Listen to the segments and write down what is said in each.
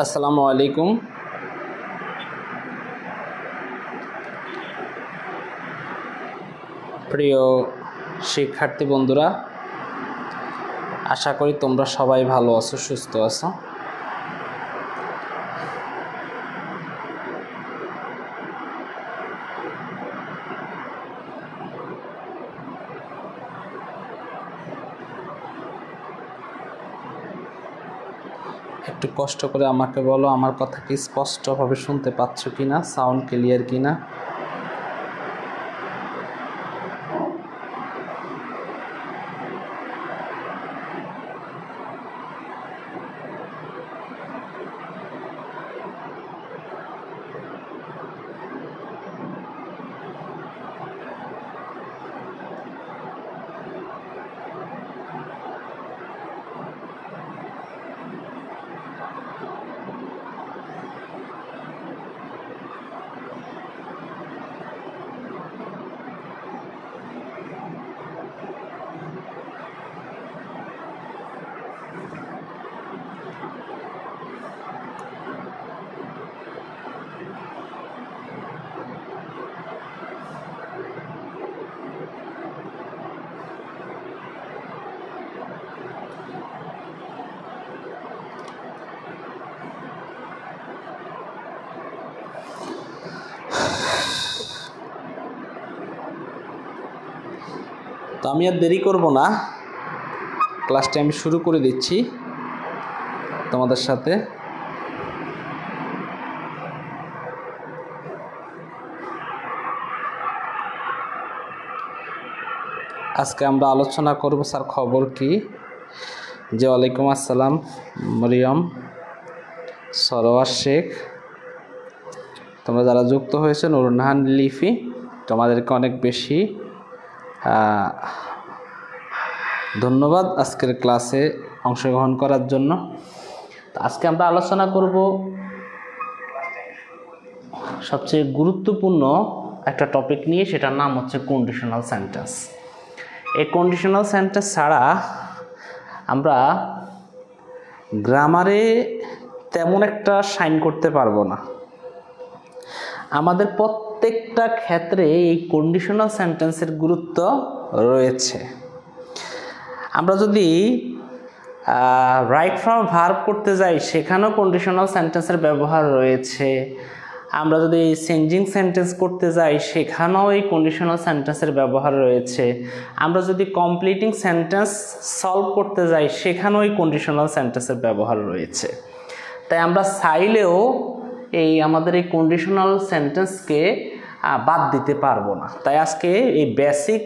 আসসালামু আলাইকুম। প্রিয় শিক্ষার্থী বন্ধুরা, আশা করি তোমরা সবাই ভালো আছো, সুস্থ আছো। একটু কষ্ট করে আমাকে বলো, আমার কথা কি স্পষ্টভাবে শুনতে পাচ্ছ কিনা, সাউন্ড ক্লিয়ার কিনা? তো আমি আর দেরি করব না, ক্লাসটা আমি শুরু করে দিচ্ছি তোমাদের সাথে। আজকে আমরা আলোচনা করব স্যার খবর কি। যে ওয়ালাইকুম আসসালাম মরিয়ম, সরোয়ার শেখ, তোমরা যারা যুক্ত হয়েছে, নুরুন্নাহান লিফি, তোমাদেরকে অনেক বেশি ধন্যবাদ আজকের ক্লাসে অংশগ্রহণ করার জন্য। তো আজকে আমরা আলোচনা করব সবচেয়ে গুরুত্বপূর্ণ একটা টপিক নিয়ে, সেটার নাম হচ্ছে কন্ডিশনাল সেন্টেন্স। এই কন্ডিশনাল সেন্টেন্স ছাড়া আমরা গ্রামারে তেমন একটা শাইন করতে পারবো না। আমাদের প্রত্যেকটা ক্ষেত্রে এই কন্ডিশনাল সেন্টেন্সের গুরুত্ব রয়েছে। আমরা যদি রাইট ফ্রম ভার্ব করতে যাই, সেখানেও কন্ডিশনাল সেন্টেন্সের ব্যবহার রয়েছে। আমরা যদি চেঞ্জিং সেন্টেন্স করতে যাই, সেখানেও এই কন্ডিশনাল সেন্টেন্সের ব্যবহার রয়েছে। আমরা যদি কমপ্লিটিং সেন্টেন্স সলভ করতে যাই, সেখানেও এই কন্ডিশনাল সেন্টেন্সের ব্যবহার রয়েছে। তাই আমরা চাইলেও আমাদের এই কন্ডিশনাল সেন্টেন্সকে বাদ দিতে পারবো না। তাই আজকে এই বেসিক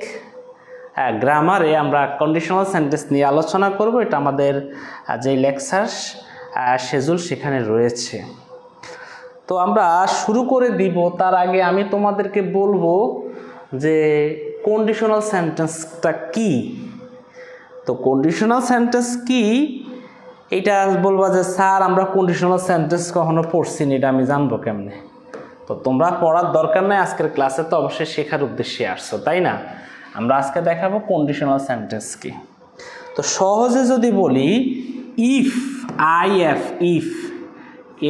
গ্রামারে আমরা কন্ডিশনাল সেন্টেন্স নিয়ে আলোচনা করব। এটা আমাদের যে লেকচার শিডিউল সেখানে রয়েছে। তো আমরা শুরু করে দিব। তার আগে আমি তোমাদেরকে বলবো যে কন্ডিশনাল সেন্টেন্সটা কি। তো কন্ডিশনাল সেন্টেন্স কি এটা বলবা যে স্যার আমরা কন্ডিশনাল সেন্টেন্স কখনো পড়ছি না, এটা আমি জানবো কেমনে? তো তোমরা পড়ার দরকার নাই, আজকের ক্লাসে তো অবশ্যই শেখার উদ্দেশ্যে আসছো, তাই না? আমরা আজকে দেখাবো কন্ডিশনাল সেন্টেন্স কি। তো সহজে যদি বলি, ইফ আইএফ, ইফ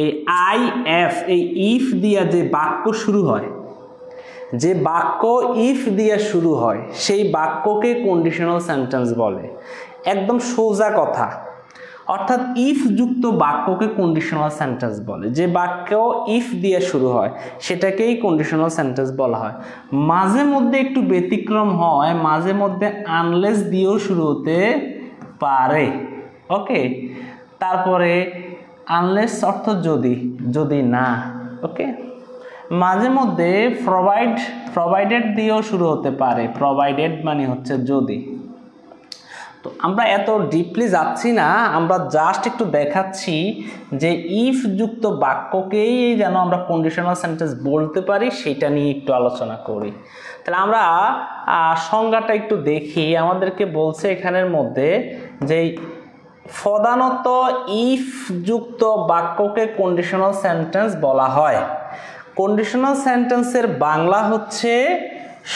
এই আইএফ, এই ইফ দিয়া যে বাক্য শুরু হয়, যে বাক্য ইফ দিয়া শুরু হয়, সেই বাক্যকে কন্ডিশনাল সেন্টেন্স বলে। একদম সোজা কথা। অর্থাৎ ইফ যুক্ত বাক্যকে কন্ডিশনাল সেন্টেন্স বলে। যে বাক্য ইফ দিয়ে শুরু হয় সেটাকেই কন্ডিশনাল সেন্টেন্স বলা হয়। মাঝে মধ্যে একটু ব্যতিক্রম হয়, মাঝে মধ্যে আনলেস দিয়েও শুরু হতে পারে। ওকে, তারপরে আনলেস অর্থ যদি, যদি না। ওকে, মাঝে মধ্যে প্রোভাইডেড দিয়েও শুরু হতে পারে। প্রোভাইডেড মানে হচ্ছে যদি। তো আমরা এত ডিপলি যাচ্ছি না, আমরা জাস্ট একটু দেখাচ্ছি যে ইফ যুক্ত বাক্যকেই যেন আমরা কন্ডিশনাল সেন্টেন্স বলতে পারি, সেটা নিয়ে একটু আলোচনা করি। তাহলে আমরা সংজ্ঞাটা একটু দেখি। আমাদেরকে বলছে এখানের মধ্যে যে প্রধানত ইফ যুক্ত বাক্যকে কন্ডিশনাল সেন্টেন্স বলা হয়। কন্ডিশনাল সেন্টেন্সের বাংলা হচ্ছে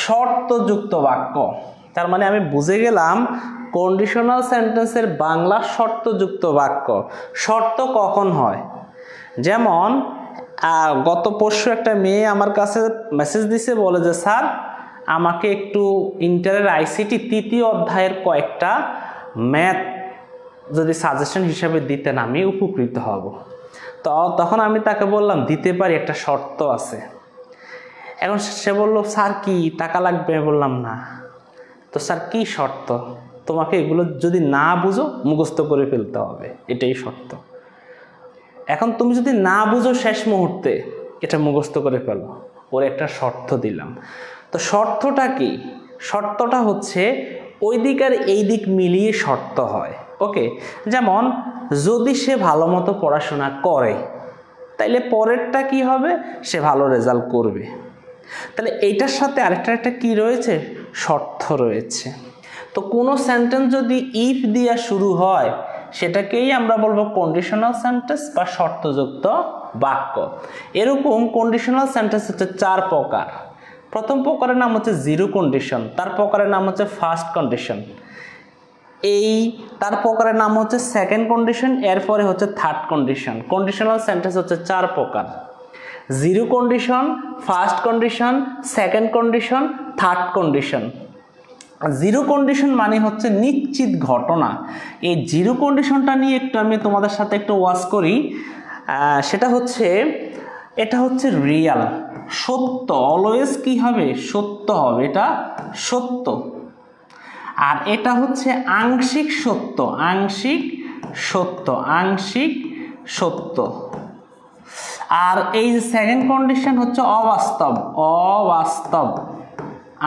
শর্তযুক্ত বাক্য। তার মানে আমি বুঝে গেলাম কন্ডিশনাল সেন্টেন্সের বাংলা শর্তযুক্ত বাক্য। শর্ত কখন হয়? যেমন গত পরশু একটা মেয়ে আমার কাছে মেসেজ দিছে, বলে যে স্যার আমাকে একটু ইন্টারের আইসিটি 3য় অধ্যায়ের কয়েকটা ম্যাথ যদি সাজেশন হিসাবে দিতেন আমি উপকৃত হব। তো তখন আমি তাকে বললাম দিতে পারি, একটা শর্ত আছে। এখন সে বলল স্যার কি টাকা লাগবে? বললাম না। তো স্যার কি শর্ত? তোমাকে এগুলো যদি না বুঝো মুখস্থ করে ফেলতে হবে, এটাই শর্ত। এখন তুমি যদি না বুঝো শেষ মুহূর্তে এটা মুখস্থ করে ফেলো, ওর একটা শর্ত দিলাম। তো শর্তটা কি? শর্তটা হচ্ছে ওই দিক আর এই দিক মিলিয়ে শর্ত হয়। ওকে, যেমন যদি সে ভালো মতো পড়াশোনা করে তাইলে পরেরটা কি হবে? সে ভালো রেজাল্ট করবে। তাহলে এইটার সাথে আরেকটা কি রয়েছে? শর্ত রয়েছে। তো কোনো সেন্টেন্স যদি ইফ দিয়া শুরু হয় সেটাকেই আমরা বলবো কন্ডিশনাল সেন্টেন্স বা শর্তযুক্ত বাক্য। এরকম কন্ডিশনাল সেন্টেন্স হচ্ছে 4 প্রকার। প্রথম প্রকারের নাম হচ্ছে জিরো কন্ডিশন, তার প্রকারের নাম হচ্ছে ফার্স্ট কন্ডিশন, তার প্রকারের নাম হচ্ছে সেকেন্ড কন্ডিশন, এরপরে হচ্ছে থার্ড কন্ডিশন। কন্ডিশনাল সেন্টেন্স হচ্ছে 4 প্রকার: zero condition, first condition, second condition, third condition. Zero condition মানে হচ্ছে নিশ্চিত ঘটনা। এই জিরো কন্ডিশনটা নিয়ে একটু আমি তোমাদের সাথে একটু ওয়াচ করি। সেটা হচ্ছে, এটা হচ্ছে রিয়াল, সত্য, অলওয়েজ কি হবে? সত্য হবে, এটা সত্য। আর এটা হচ্ছে আংশিক সত্য, আংশিক সত্য, আংশিক সত্য। আর এই যে সেকেন্ড কন্ডিশন হচ্ছে অবাস্তব, অবাস্তব,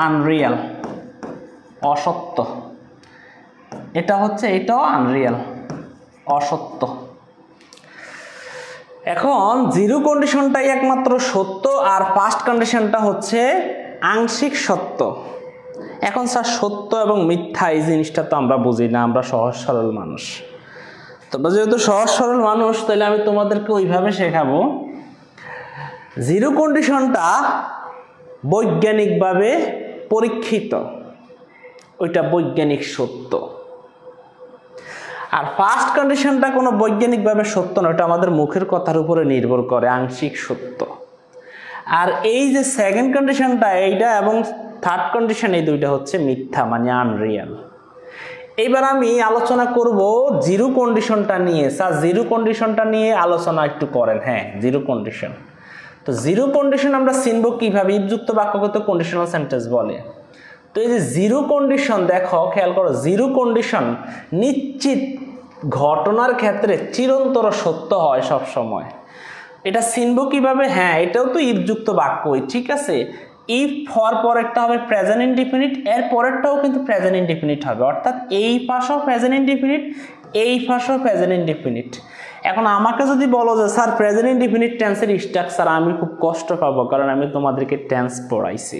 আনরিয়াল, অসত্য। এটা হচ্ছে, এটাও আনরিয়াল, অসত্য। এখন জিরো কন্ডিশনটাই একমাত্র সত্য, আর ফার্স্ট কন্ডিশনটা হচ্ছে আংশিক সত্য। এখন স্যার সত্য এবং মিথ্যা এই জিনিসটা তো আমরা বুঝি না, আমরা সহজ সরল মানুষ। তোমরা যেহেতু সহজ সরল মানুষ তাহলে আমি তোমাদেরকে ওইভাবে শেখাবো। জিরো কন্ডিশনটা বৈজ্ঞানিকভাবে পরীক্ষিত, ওইটা বৈজ্ঞানিক সত্য। আর ফার্স্ট কন্ডিশনটা কোনো বৈজ্ঞানিকভাবে সত্য নয়, ওটা আমাদের মুখের কথার উপরে নির্ভর করে, আংশিক সত্য। আর এই যে সেকেন্ড কন্ডিশনটা, এইটা এবং থার্ড কন্ডিশন, এই দুইটা হচ্ছে মিথ্যা, মানে আনরিয়াল। এইবার আমি আলোচনা করব জিরো কন্ডিশনটা নিয়ে। স্যার জিরো কন্ডিশনটা নিয়ে আলোচনা একটু করেন। হ্যাঁ, জিরো কন্ডিশন। তো জিরো কন্ডিশন আমরা চিনব কিভাবে? ইফযুক্ত বাক্যকে তো কন্ডিশনাল সেন্টেন্স বলে। তো এই যে জিরো কন্ডিশন, দেখো খেয়াল করো, জিরো কন্ডিশন নিশ্চিত ঘটনার ক্ষেত্রে চিরন্তর সত্য হয় সব সময়। এটা চিনব কিভাবে? হ্যাঁ, এটাও তো ইফযুক্ত বাক্যই, ঠিক আছে। ইফ হওয়ার পরেরটা হবে প্রেজেন্ট ইনডিফিনিট, এর পরেরটাও কিন্তু প্রেজেন্ট ইনডিফিনিট হবে, অর্থাৎ এই পাশেও প্রেজেন্ট ইনডিফিনিট, এই পাশেও প্রেজেন্ট ইনডিফিনিট। এখন আমাকে যদি বলো যে স্যার প্রেজেন্ট ইনডিফিনিট টেন্সের স্ট্রাকচার, আমি খুব কষ্ট পাবো, কারণ আমি তোমাদেরকে টেন্স পড়াইছি।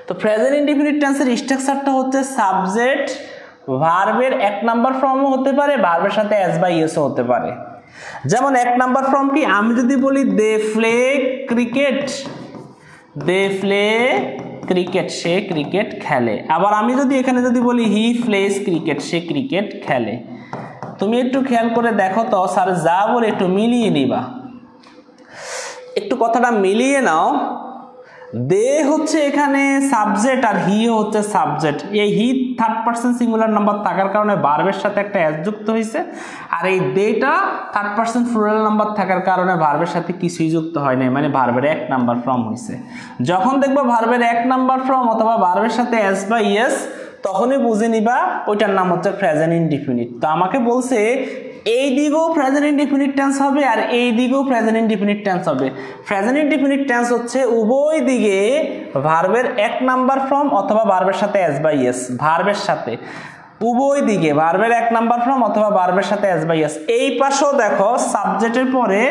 তো প্রেজেন্ট ইনডিফিনিট টেন্সের স্ট্রাকচারটা হচ্ছে সাবজেক্ট ভার্বের 1 নাম্বার ফর্মও হতে পারে, ভার্বের সাথে এস বা ইএসও হতে পারে। যেমন 1 নাম্বার ফর্ম কি? আমি যদি বলি they play cricket, they play cricket, সে ক্রিকেট খেলে। আবার আমি যদি এখানে যদি বলি হি প্লেস ক্রিকেট, সে ক্রিকেট খেলে। তুমি একটু খেয়াল করে দেখো তো, স্যার যা বলে একটু মিলিয়ে নিবা, একটু কথাটা মিলিয়ে নাও। দে হচ্ছে এখানে সাবজেক্ট আর হি হচ্ছে সাবজেক্ট। এই he third person singular number থাকার কারণে ভার্বের সাথে একটা এস যুক্ত হয়েছে, আর এই দেটা থার্ড পারসন প্লুরাল নাম্বার থাকার কারণে ভার্বের সাথে কিছুই যুক্ত হয় নাই, মানে ভার্বের 1 নাম্বার ফর্ম হয়েছে। যখন দেখবো ভার্বের 1 নাম্বার ফর্ম অথবা ভার্বের সাথে এস বা ইএস, তখনই বুঝে নিবা ওইটার নাম হচ্ছে প্রেজেন্ট ইনডিফিনিট। তো আমাকে বলছে এই দিকেও প্রেজেন্ট ইনডিফিনিট টেন্স হবে আর এই দিকেও প্রেজেন্ট ইনডিফিনিট টেন্স হবে। প্রেজেন্ট ইনডিফিনিট টেন্স হচ্ছে উভয় দিকে ভার্বের 1 নাম্বার ফর্ম অথবা ভার্বের সাথে এস বা ইএস, ভার্বের সাথে উভয় দিকে ভার্বের 1 নাম্বার ফর্ম অথবা ভার্বের সাথে এস বা ইএস। এই পাশেও দেখো সাবজেক্টের পরে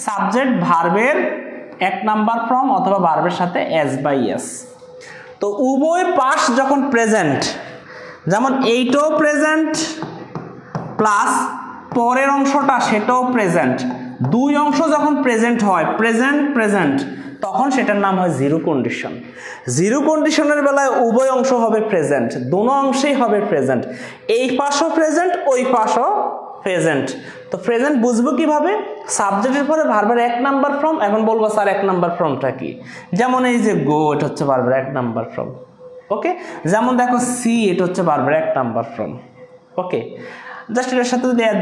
সাবজেক্ট ভার্বের 1 নাম্বার ফর্ম অথবা ভার্বের সাথে এস বা ইএস। তো উভয় পাশ যখন প্রেজেন্ট, যেমন এইটাও প্রেজেন্ট প্লাস পরের অংশটা সেটাও প্রেজেন্ট, দুই অংশ যখন প্রেজেন্ট হয়, প্রেজেন্ট প্রেজেন্ট, তখন সেটার নাম হয় জিরো কন্ডিশন। জিরো কন্ডিশনের বেলায় উভয় অংশ হবে প্রেজেন্ট, দুটো অংশেই হবে প্রেজেন্ট, এই পাশও প্রেজেন্ট ওই পাশও প্রেজেন্ট। তো প্রেজেন্ট বুঝবো কিভাবে? সাবজেক্টের পরে ভার্বের 1 নাম্বার ফর্ম। এখন বলবো স্যার 1 নাম্বার ফর্মটা কি? যেমন এই যে গো, এটা হচ্ছে ভার্বের 1 নাম্বার ফর্ম। ওকে, যেমন দেখো সি, এটা হচ্ছে ভার্বের 1 নাম্বার ফর্ম। ওকে, জাস্ট এর সাথে যদি এস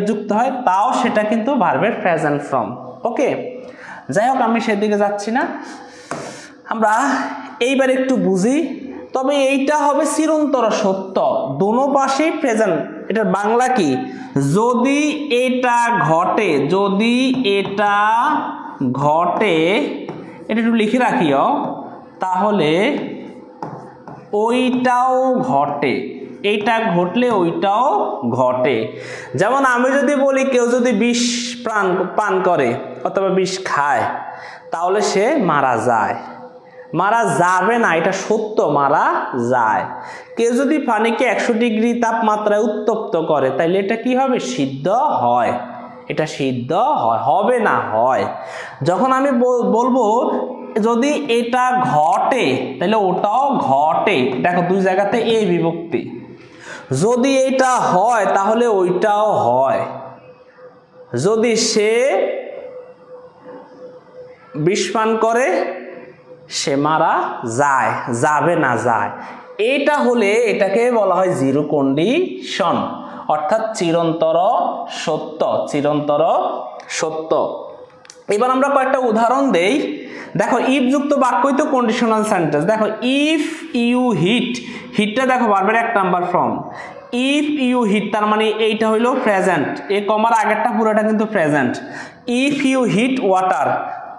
যুক্ত হয়, তাও সেটা কিন্তু ভার্বের প্রেজেন্ট ফর্ম। ওকে, যাই হোক আমি সেদিকে যাচ্ছি না, আমরা এইবার একটু বুঝি। তবে এইটা হবে চিরন্তর সত্য, দোনো পাশেই প্রেজেন্ট। এটার বাংলা কি? যদি এটা ঘটে, এটা একটু লিখে রাখিও, তাহলে ওইটাও ঘটে, এইটা ঘটলে ওইটাও ঘটে। যেমন আমি যদি বলি কেউ যদি বিষ পান করে অথবা বিষ খায়, তাহলে সে মারা যায়। মারা যাবে না, এটা সত্য, মারা যায়। কেউ যদি পানিকে 100 ডিগ্রি তাপমাত্রায় উত্তপ্ত করে, তাহলে এটা কি হবে? সিদ্ধ হয়। এটা সিদ্ধ হয়, হবে না, হয়। যখন আমি বলবো যদি এটা ঘটে, তাহলে ওটাও ঘটে। দেখো দুই জায়গাতে এই বিভক্তি। যদি এটা হয়, তাহলে ওইটাও হয়। যদি সে বিষ পান করে, সে মারা যায়, যাবে না, যায়। এটা হলে এটাকে বলা হয় জিরো কন্ডিশন, অর্থাৎ চিরন্তর সত্য, চিরন্তর সত্য। এবার আমরা কয়েকটা উদাহরণ দেই। দেখো ইফ যুক্ত বাক্যই তো কন্ডিশনাল সেন্টেন্স। দেখো ইফ ইউ হিট, হিটটা দেখো ভার্বের 1 number form. If you hit তার মানে এইটা হইলো প্রেজেন্ট, এ কমার আগেরটা পুরোটা কিন্তু present. If you hit water,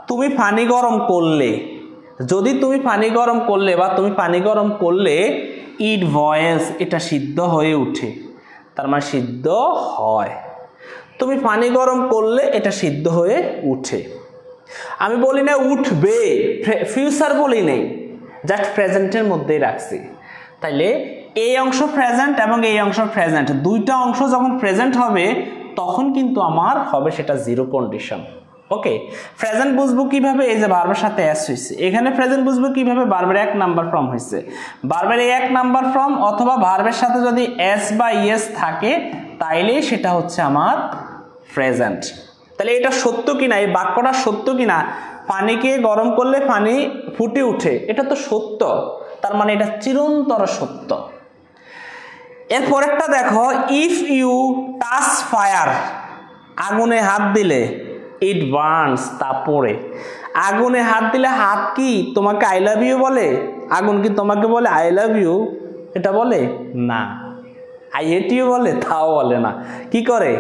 তুমি পানি গরম করলে, যদি তুমি পানি গরম করলে বা তুমি পানি গরম করলে, ইট বয়েলস, এটা সিদ্ধ হয়ে উঠে, তার মানে সিদ্ধ হয়। তুমি পানি গরম করলে এটা সিদ্ধ হয়ে উঠে। আমি বলি না উঠবে, ফিউচার বলি নেই, জাস্ট প্রেজেন্টের মধ্যেই রাখছি। তাইলে এই অংশ প্রেজেন্ট এবং এই অংশ প্রেজেন্ট, দুইটা অংশ যখন প্রেজেন্ট হবে তখন কিন্তু আমার হবে সেটা জিরো কন্ডিশন। ওকে, প্রেজেন্ট বুঝবো কিভাবে? এই যে ভার্বের সাথে এস হয়েছে, এখানে প্রেজেন্ট বুঝবো কিভাবে? ভার্বের 1 নাম্বার ফর্ম হয়েছে, ভার্বের 1 নাম্বার ফর্ম অথবা ভার্বের সাথে যদি এস বা ইএস থাকে, তাইলে সেটা হচ্ছে আমার প্রেজেন্ট। তাহলে এটা সত্য কিনা, এই বাক্যটা সত্য কিনা? পানিকে গরম করলে পানি ফুটে উঠে, এটা তো সত্য, তার মানে এটা চিরন্তর সত্য। এরপর একটা দেখো, ইফ ইউ টাচ ফায়ার, আগুনে হাত দিলে, ইট বার্নস, তা পড়ে। আগুনে হাত দিলে হাত কি তোমাকে আই লাভ ইউ বলে? আগুন কি তোমাকে বলে আই লাভ ইউ? এটা বলে না। আই হেট ইউ বলে? তাও বলে না। কি করে?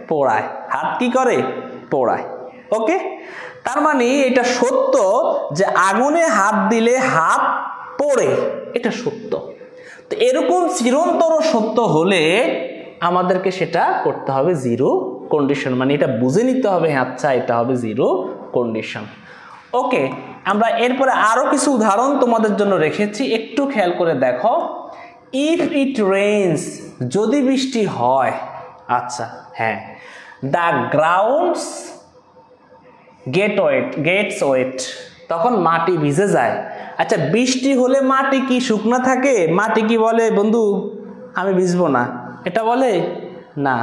পোড়ায়। হাত কি করে? পোড়ায়। ওকে, তার মানে এটা সত্য যে আগুনে হাত দিলে হাত পোড়ে, এটা সত্য। তো এরকম চিরন্তর সত্য হলে আমাদেরকে সেটা করতে হবে জিরো কন্ডিশন, মানে এটা বুঝে নিতে হবে, আচ্ছা এটা হবে জিরো কন্ডিশন। ওকে, আমরা এরপরে আরো কিছু উদাহরণ তোমাদের জন্য রেখেছি, একটু খেয়াল করে দেখো। ইফ ইট রেইনস, যদি বৃষ্টি হয়, আচ্ছা হ্যাঁ, দ্য গ্রাউন্ডস গেটস ওয়েট, তখন মাটি ভিজে যায়। আচ্ছা, বৃষ্টি হলে মাটি কি শুকনো থাকে? মাটি কি বলে বন্ধু আমি ভিজবো না? এটা বলে না।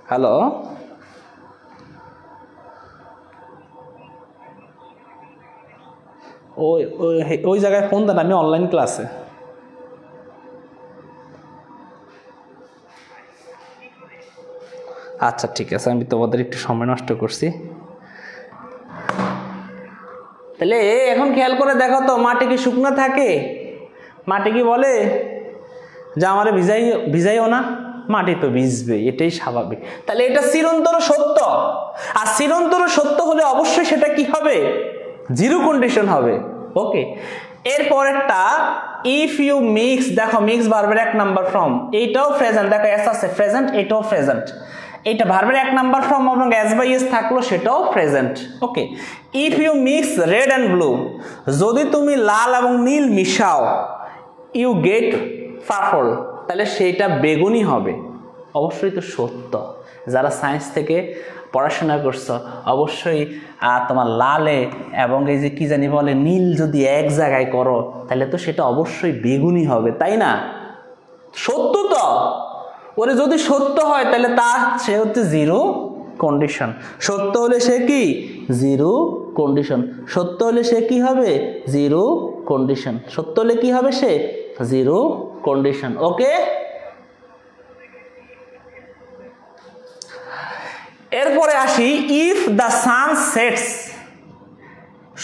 হ্যালো, ওই জায়গায় ফোন দেন, আমি অনলাইন ক্লাসে। আচ্ছা ঠিক আছে, আমি তোমাদের একটু সময় নষ্ট করছি। তাহলে এখন খেয়াল করে দেখো তো, মাটি কি শুকনো থাকে? মাটি কি বলে যে আমারে ভিজাইও না? মাটি তো ভিজবে, এটাই স্বাভাবিক। তাহলে এটা চিরন্তর সত্য, আর চিরন্তর সত্য হলে অবশ্যই সেটা কি হবে? জিরো কন্ডিশন হবে। ওকে, এরপর একটা ইফ ইউ মিক্স, দেখো মিক্স ভার্বের 1 নাম্বার ফর্ম, এইটাও প্রেজেন্ট, দেখো এস আছে প্রেজেন্ট, এটাও প্রেজেন্ট। এটা ভার্বের 1 নাম্বার ফর্ম এবং এস বাই এস থাকলো, সেটাও present. Okay, if you mix red and blue, যদি তুমি লাল এবং নীল মিশাও, ইউ গেট পার্পল, তাহলে সেইটা বেগুনি হবে। অবশ্যই তো সত্য, যারা সায়েন্স থেকে পড়াশোনা করছো অবশ্যই তোমার লালে এবং এই যে কি জানি বলে নীল যদি এক জায়গায় করো, তাহলে তো সেটা অবশ্যই বেগুনি হবে, তাই না? সত্য তো, ওরে যদি সত্য হয় তাহলে সে হচ্ছে জিরো কন্ডিশন। সত্য হলে সে কি জিরো কন্ডিশন, সত্য হলে সে কি হবে জিরো কন্ডিশন, সত্য হলে কি হবে সে জিরো কন্ডিশন। ওকে, এরপরে আসি ইফ দ্য সান সেটস,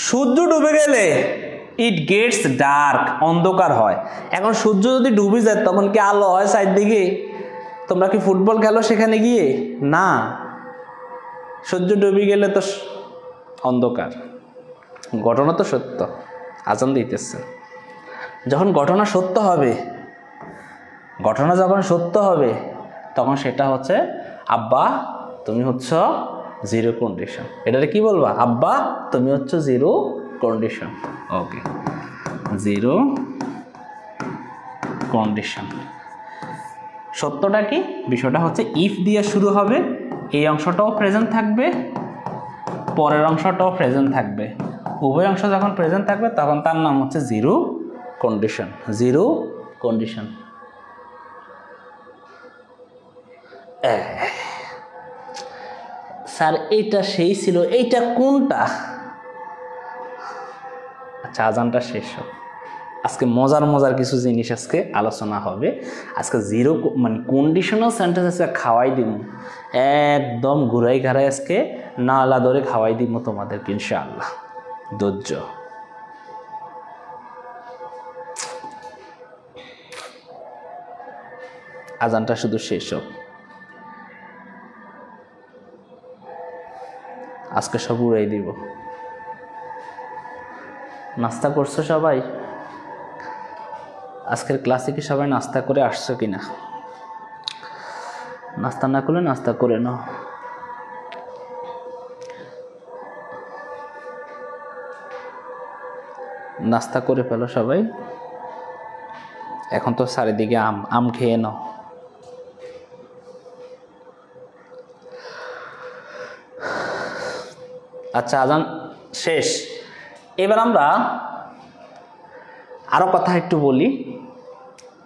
সূর্য ডুবে গেলে ইট গেটস ডার্ক, অন্ধকার হয়। এখন সূর্য যদি ডুবে যায় তখন কি আলো হয় চারদিকে? তোমরা কি ফুটবল খেলো সেখানে গিয়ে? না, সূর্য ডুবে গেলে তো অন্ধকার। ঘটনা তো সত্য, আজান দিতেছে। যখন ঘটনা সত্য হবে, ঘটনা যখন সত্য হবে তখন সেটা হচ্ছে আব্বা তুমি হচ্ছ জিরো কন্ডিশন। এটারে কি বলবা? আব্বা তুমি হচ্ছ জিরো কন্ডিশন। ওকে, জিরো কন্ডিশন। সত্যটা কি? বিষয়টা হচ্ছে ইফ দিয়ে শুরু হবে, এই অংশটাও প্রেজেন্ট থাকবে, পরের অংশটাও প্রেজেন্ট থাকবে। উভয় অংশ যখন প্রেজেন্ট থাকবে তখন তার নাম হচ্ছে zero condition. Zero condition. Sir এইটা সেই ছিল, এইটা কোনটা? আচ্ছা, আজানটা শেষ হোক, আজকে মজার মজার কিছু জিনিস আজকে আলোচনা হবে। আজকে জিরো মানে কন্ডিশনাল সেন্টেন্স আজকে খাওয়াই দিব, একদম ঘুরাই ঘাড়াই আজকে নালা ধরে খাওয়াই দিব তোমাদেরকে ইনশাআল্লাহ। ধৈর্য। আজানটা শুধু শেষ হোক, আজকে সব উড়াই দিব। নাস্তা করছো সবাই? আজকের ক্লাসে কি সবাই নাস্তা করে আসছো কিনা? নাস্তা না করলে নাস্তা করে নাও। নাস্তা করে ফেলো সবাই। এখন তো চারিদিকে আম, আম খেয়ে নাও। আচ্ছা, আজান শেষ। এবার আমরা আরো কথা একটু বলি,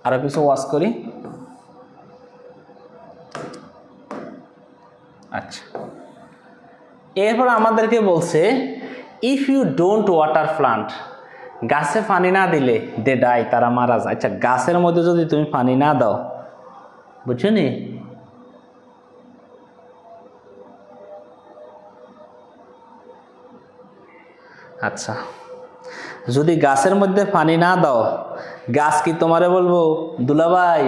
আরো কিছু ওয়াজ করি। আচ্ছা, এরপর আমাদেরকে বলছে if you don't water plant, গাছে পানি না দিলে দে ডাই, তারা মারা যায়। আচ্ছা, গাছের মধ্যে যদি তুমি পানি না দাও, বুঝছো নি? আচ্ছা, যদি গাছের মধ্যে পানি না দাও, গাছ কি তোমারে বলবো দুলাভাই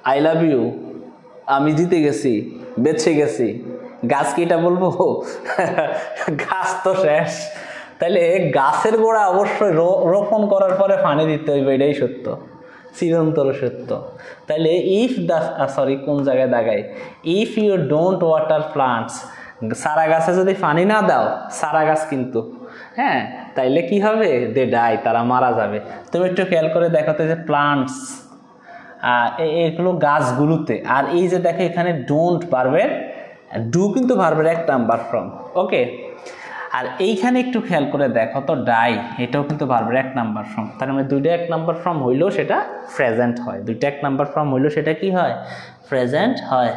আই লাভ ইউ, আমি জিতে গেছি, বেঁচে গেছি? গাছ কি এটা বলবো? গাছ তো শেষ। তাইলে গাছের গোড়া অবশ্যই রোপণ করার পরে পানি দিতে হইবে, এটাই সত্য, চিরন্তর সত্য। তাইলে ইফ দ্য সরি কোন জায়গায় দাগায়, if you don't water plants, সারা গাছে যদি পানি না দাও, সারা গাছ কিন্তু হ্যাঁ, তাইলে কি হবে? দে ডাই, তারা মারা যাবে। তুমি একটু খেয়াল করে দেখাতে যে প্লান্টস এগুলো গাছগুলোতে, আর এই যে দেখো এখানে ডোন্ট ভার্বের ডু কিন্তু ভার্বের এক নাম্বার ফর্ম। ওকে, আর এইখানে একটু খেয়াল করে দেখো তো ডাই, এটাও কিন্তু ভার্বের এক নাম্বার ফর্ম। তার মানে দুইটা এক নাম্বার ফর্ম হইলেও সেটা প্রেজেন্ট হয়, দুইটা এক নাম্বার ফর্ম হইলেও সেটা কি হয়? প্রেজেন্ট হয়।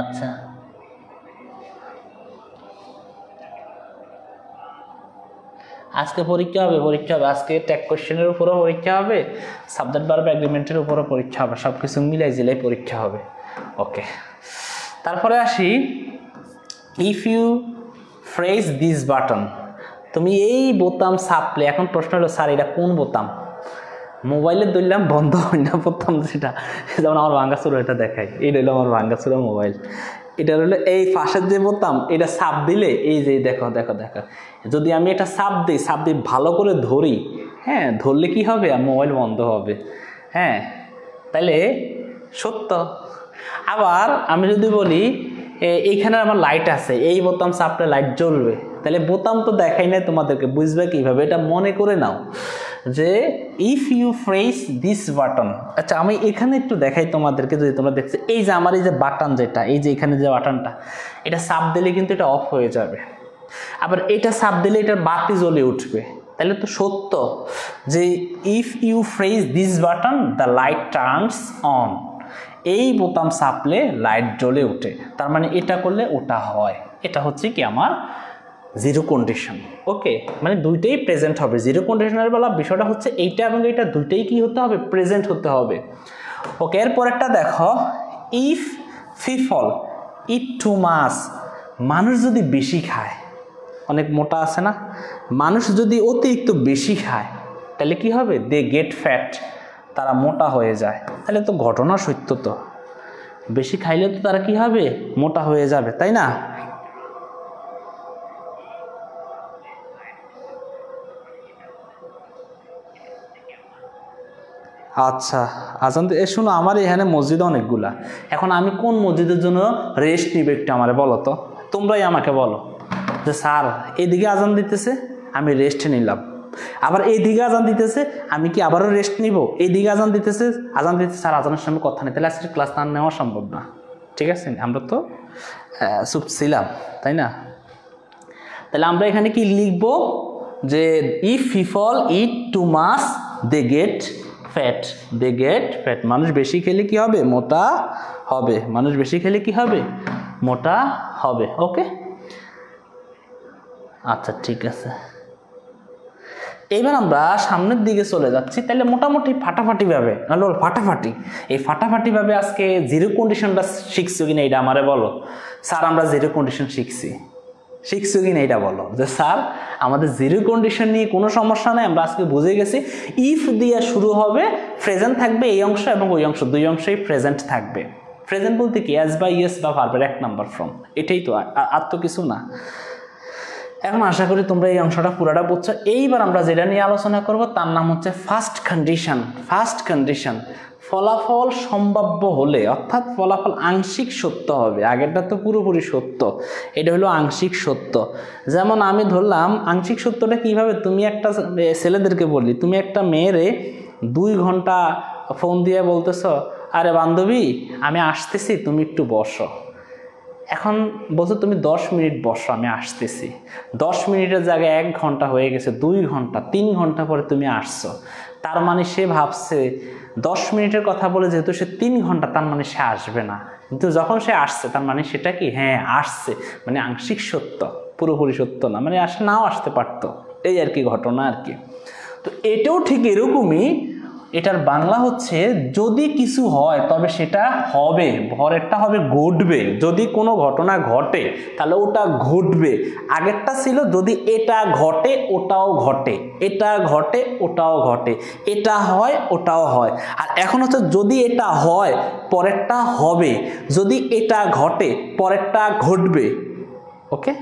আচ্ছা, আজকে পরীক্ষা হবে, পরীক্ষা হবে আজকে, ট্যাগ কোশ্চেনের উপরও পরীক্ষা হবে, সাবজেক্ট ভার্ব এগ্রিমেন্টের উপরও পরীক্ষা হবে, সব কিছু মিলাই জিলাই পরীক্ষা হবে। ওকে, তারপরে আসি if you press this button, তুমি এই বোতাম চাপলে, এখন প্রশ্ন হলো স্যার এটা কোন বোতাম? মোবাইলে ধরলাম বন্ধ হয় না বোতাম, যেটা যেমন আমার ভাঙ্গাচুরা এটা দেখায়, এটা হলো আমার ভাঙ্গাচুরা মোবাইল। এটা হলো এই পাশের যে বোতাম, এটা চাপ দিলে এই যে দেখো দেখো দেখো, যদি আমি এটা চাপ দিই ভালো করে ধরি, হ্যাঁ ধরলে কি হবে? আর মোবাইল বন্ধ হবে। হ্যাঁ, তাইলে সত্য। আবার আমি যদি বলি এইখানে আমার লাইট আছে, এই বোতাম চাপলে লাইট জ্বলবে, তাহলে বোতাম তো দেখাই নাই তোমাদেরকে, বুঝবে কিভাবে? এটা মনে করে নাও যে if you press this button. আচ্ছা, আমি এখানে একটু দেখাই তোমাদেরকে, যদি তোমরা দেখছো এই যে আমার এই যে বাটন, যেটা এই যে এখানে যে বাটনটা, এটা চাপ দিলে কিন্তু এটা অফ হয়ে যাবে। আবার এটা চাপ দিলে এটার বাতি জ্বলে উঠবে। তাহলে তো সত্য যে if you press this button the light turns on, এই বোতাম চাপলে লাইট জ্বলে ওঠে, তার মানে এটা করলে ওটা হয়। এটা হচ্ছে কি আমার জিরো কন্ডিশন। ওকে, মানে দুইটাই প্রেজেন্ট হবে। জিরো কন্ডিশনের বেলা বিষয়টা হচ্ছে এইটা এবং এইটা দুইটাই কি হতে হবে, প্রেজেন্ট হতে হবে। ওকে, এরপরেরটা দেখো, if people eat too much, মানুষ যদি বেশি খায়, অনেক মোটা আছে না, মানুষ যদি অতিরিক্ত বেশি খায় তাহলে কি হবে, দে গেট ফ্যাট, তারা মোটা হয়ে যায়। তাহলে তো ঘটনা সত্য, তো বেশি খাইলে তো তারা কি হবে, মোটা হয়ে যাবে, তাই না? আচ্ছা, আজান শোনো, আমার এখানে মসজিদ অনেকগুলা, এখন আমি কোন মসজিদের জন্য রেস্ট নিবে একটু আমারে বলো তো, তোমরাই আমাকে বলো যে স্যার এইদিকে আজান দিতেছে আমি রেস্ট নিলাম, আবার এইদিকে আজান দিতেছে আমি কি আবারও রেস্ট নিব, এইদিকে আজান দিতেছে স্যার আজানের সঙ্গে কথা নেই, তাহলে আজকে ক্লাস না নেওয়া সম্ভব না। ঠিক আছে, আমরা তো চুপ ছিলাম, তাই না? তাহলে আমরা এখানে কি লিখব যে if people eat too much they get fat, they get fat, মানুষ বেশি খেলে কি হবে, মোটা হবে, মানুষ বেশি খেলে কি হবে, মোটা হবে। ওকে, আচ্ছা ঠিক আছে, এবার আমরা সামনের দিকে চলে যাচ্ছি। তাহলে মোটামুটি ফাটাফাটি ভাবে, ফাটাফাটি এই ফাটাফাটি ভাবে আজকে জিরো কন্ডিশনটা শিখছো কিনা এটা আমারে বলো। স্যার আমরা জিরো কন্ডিশন শিখছো কিনা এটা বলো, যে স্যার আমাদের জিরো কন্ডিশন নিয়ে কোনো সমস্যা নেই, আমরা আজকে বুঝে গেছি ইফ দিয়ে শুরু হবে, প্রেজেন্ট থাকবে এই অংশ এবং ওই অংশ, দুই অংশই প্রেজেন্ট থাকবে। প্রেজেন্ট বলতে কি, এস বা ইয়েস বা ভার্বের এক নাম্বার ফর্ম, এটাই তো, আর তো কিছু না। এখন আশা করি তোমরা এই অংশটা পুরোটা বুঝছো। এইবার আমরা যেটা নিয়ে আলোচনা করব তার নাম হচ্ছে ফার্স্ট কন্ডিশন। ফার্স্ট কন্ডিশন, ফলাফল সম্ভাব্য হলে, অর্থাৎ ফলাফল আংশিক সত্য হবে, আগেরটা তো পুরোপুরি সত্য, এটা হলো আংশিক সত্য। যেমন আমি ধরলাম আংশিক সত্যটা কিভাবে, তুমি একটা ছেলেদেরকে বললি, তুমি একটা মেয়েরে 2 ঘন্টা ফোন দিয়ে বলতেছ, আরে বান্ধবী আমি আসতেছি তুমি একটু বসো, এখন বলছো তুমি 10 মিনিট বসো আমি আসতেছি, 10 মিনিটের জায়গায় 1 ঘন্টা হয়ে গেছে, 2 ঘন্টা, 3 ঘন্টা পরে তুমি আসছো, তার মানে সে ভাবছে 10 মিনিটের কথা বলে যেহেতু সে 3 ঘন্টা, তার মানে সে আসবে না, কিন্তু যখন সে আসছে তার মানে সেটা কি, হ্যাঁ আসছে, মানে আংশিক সত্য, পুরোপুরি সত্য না, মানে নাও আসতে পারতো, এই আর কি ঘটনা আর কি। তো এটাও ঠিক এরকমই, এটার বাংলা হচ্ছে যদি কিছু হয় তবে সেটা হবে, ভরেরটা হবে ঘটবে, যদি কোনো ঘটনা ঘটে তাহলে ওটা ঘটবে। আগেরটা ছিল যদি এটা ঘটে ওটাও ঘটে, এটা ঘটে ওটাও ঘটে, এটা হয় ওটাও হয়। আর এখন হচ্ছে যদি এটা হয় পরেরটা হবে, যদি এটা ঘটে পরেরটা ঘটবে। ওকে,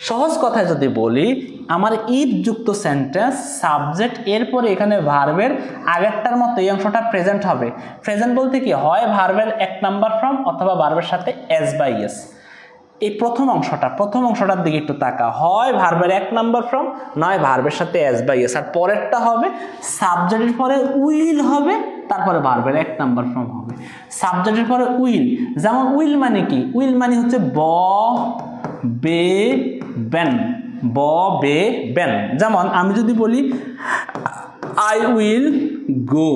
সহজ কথায় যদি বলি, আমার ইফ যুক্ত সেন্টেন্স সাবজেক্ট, এরপরে এখানে ভার্বের আগেরটার মতো এই অংশটা প্রেজেন্ট হবে। প্রেজেন্ট বলতে কি, হয় ভার্বের 1 নাম্বার ফর্ম অথবা ভার্বের সাথে এস বা ইয়েস। এই প্রথম অংশটার দিকে একটু তাকা, হয় ভার্বের 1 নাম্বার ফর্ম, নয় ভার্বের সাথে এস বা ইয়েস, আর পরেরটা হবে সাবজেক্টের পরে উইল হবে, তারপরে ভার্বের 1 নাম্বার ফর্ম হবে। সাবজেক্টের পরে উইল, যেমন উইল মানে কি, উইল মানে হচ্ছে বে বেন, বে বেন। যেমন আমি যদি বলি আই উইল গো,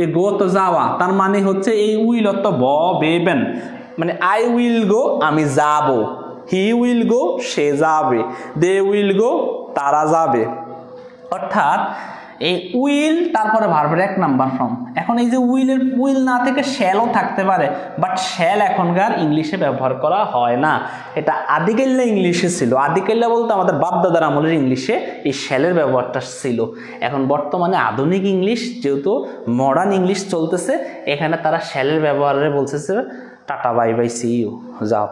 এই গো তো যাওয়া, তার মানে হচ্ছে এই উইল অর্থ বে বেন, মানে আই উইল গো আমি যাব, হি উইল গো সে যাবে, দে উইল গো তারা যাবে। অর্থাৎ এই উইল তারপরে ভার্বের 1 নাম্বার ফর্ম। এখন এই যে উইল না থেকে শ্যালও থাকতে পারে, বাট শ্যাল এখনকার ইংলিশে ব্যবহার করা হয় না, এটা আদিকাল্যা ইংলিশে ছিল। আদিকাল্যা বলতে আমাদের বাপদাদার আমলের ইংলিশে এই শ্যালের ব্যবহারটা ছিল। এখন বর্তমানে আধুনিক ইংলিশ, যেহেতু মডার্ন ইংলিশ চলতেছে, এখানে তারা শ্যালের ব্যবহারে বলতেছে ta ta bye bye see you, যাও,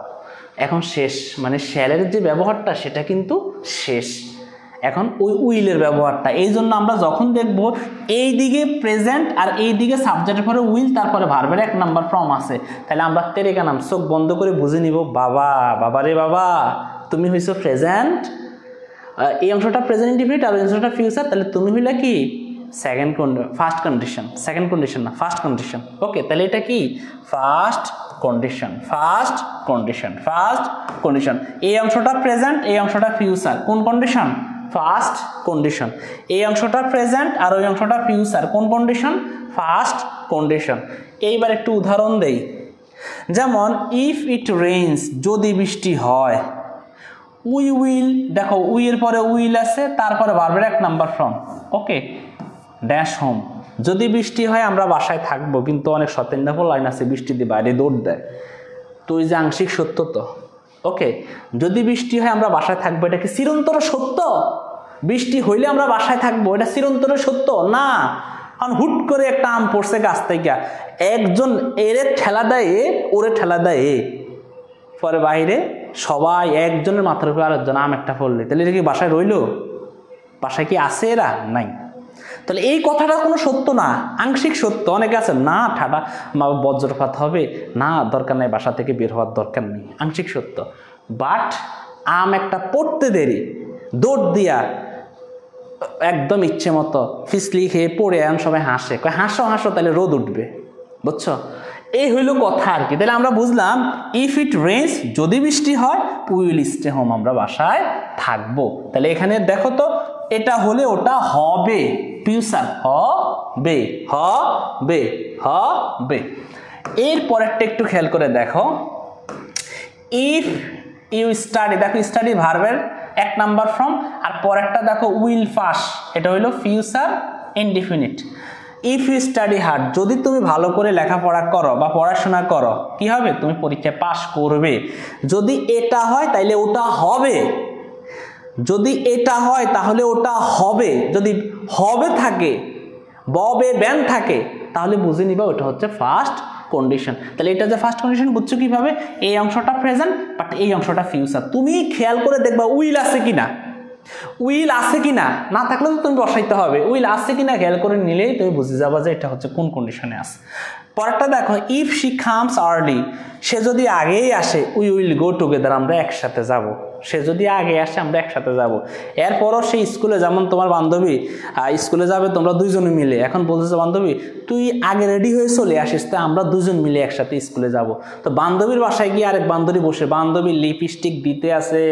এখন শেষ, মানে শ্যালের যে ব্যবহারটা সেটা কিন্তু শেষ, এখন ওই উইলের ব্যবহারটা। এই জন্য আমরা যখন দেখব এই দিকে প্রেজেন্ট আর এই দিকে সাবজেক্টের পরে উইল, তারপরে ভার্বের 1 নাম্বার ফর্ম আছে, তাহলে আমরা তেরেকা নাম চোখ বন্ধ করে বুঝে নিব, বাবা রে বাবা তুমি হইছো প্রেজেন্ট, এই অংশটা প্রেজেন্ট ইনডিফিনিট আর এই অংশটা ফিউচার, তাহলে তুমি হইলা কি ফার্স্ট কন্ডিশন। ওকে, তাহলে এটা কি ফার্স্ট কন্ডিশন। এই অংশটা প্রেজেন্ট, এই অংশটা ফিউচার, কোন কন্ডিশন, ফার্স্ট কন্ডিশন। এই অংশটা প্রেজেন্ট আর ওই অংশটা ফিউচার। কোন কন্ডিশন? First condition. এইবার একটু উদাহরণ দেই, যেমন ইফ ইট রেইনস, যদি বৃষ্টি হয়, উই উইল, দেখো উই এর পরে উইল আছে, তারপরে ভার্বের এক নাম্বার ফর্ম, ওকে, ড্যাশ হোম। যদি বৃষ্টি হয় আমরা বাসায় থাকবো, কিন্তু অনেক সতেন্দ্রফল লাইন আছে বৃষ্টিতে বাইরে দৌড় দেয়, তো ওই যে আংশিক সত্য তো, ওকে। যদি বৃষ্টি হয় আমরা বাসায় থাকবো, এটা কি চিরন্তর সত্য? বৃষ্টি হইলে আমরা বাসায় থাকবো, এটা চিরন্তর সত্য না। কারণ হুট করে একটা আম পড়ছে গাছ থেকে, একজন এরে ঠেলা দেয় এ, ওরে ঠেলা দেয় এ, পরে বাইরে সবাই একজনের মাথার উপরে আরেকজন আম একটা পড়লে, তাহলে এটা কি বাসায় রইল? বাসায় কি আছে এরা? নাই। তাহলে এই কথাটা কোনো সত্য না, আংশিক সত্য। অনেকে আছে না ঠাডা বজ্রপাত হবে, না দরকার নেই, বাসা থেকে বের হওয়ার দরকার নেই, আংশিক সত্য। বাট আম একটা পড়তে দেরি, দৌড় দিয়া একদম ইচ্ছে মতো ফিসলি খেয়ে পড়ে এখন সবাই হাসে, কয় হাসো হাসো, তাহলে রোদ উঠবে, বুঝছো? এই হইল কথা আর কি। তাহলে আমরা বুঝলাম ইফ ইট রেইনস, যদি বৃষ্টি হয়, উই উইল স্টে হোম, আমরা বাসায় থাকবো। তাহলে এখানে দেখো তো, এটা হলে ওটা হবে, ফিউচার, হবে হবে হবে। এর পরেরটা একটু খেয়াল করে দেখো, ইফ ইউ স্টাডি, দেখো স্টাডি ভার্বের এক নাম্বার ফর্ম, আর পরেরটা দেখো উইল পাস, এটা হইল future indefinite. If you study hard, যদি তুমি ভালো করে লেখাপড়া করো বা পড়াশোনা করো, কি হবে? তুমি পরীক্ষায় পাস করবে। যদি এটা হয় তাইলে ওটা হবে, যদি এটা হয় তাহলে ওটা হবে। যদি হবে থাকে, ববে ব্যান থাকে, তাহলে বুঝে নিবা ওটা হচ্ছে ফার্স্ট কন্ডিশন। তাহলে এটা যে ফার্স্ট কন্ডিশন বুঝছো কিভাবে? এই অংশটা প্রেজেন্ট, বাট এই অংশটা ফিউচার। তুমি খেয়াল করে দেখবা উইল আছে কিনা, উইল আছে কিনা, না থাকলে তো তুমি বসাইতে হবে। উইল আছে কিনা খেয়াল করে নিলেই তুমি বুঝে যাবা যে এটা হচ্ছে কোন কন্ডিশনে আছে। পরেরটা দেখো, ইফ শি কামস আর্লি, সে যদি আগেই আসে, উই উইল গো টুগেদার, আমরা একসাথে যাব। সে যদি আগে আসে আমরা একসাথে যাব। এরপরও সে স্কুলে, যেমন তোমার বান্ধবী স্কুলে যাবে, তোমরা দুইজনে মিলে, এখন বলতেছো বান্ধবী তুই আগে রেডি হয়ে চলে আসিস, তো আমরা দুজন মিলে একসাথে স্কুলে যাব। তো বান্ধবীর বাসায় গিয়ে আরেক বান্ধবী বসে, বান্ধবী লিপস্টিক দিতে আছে,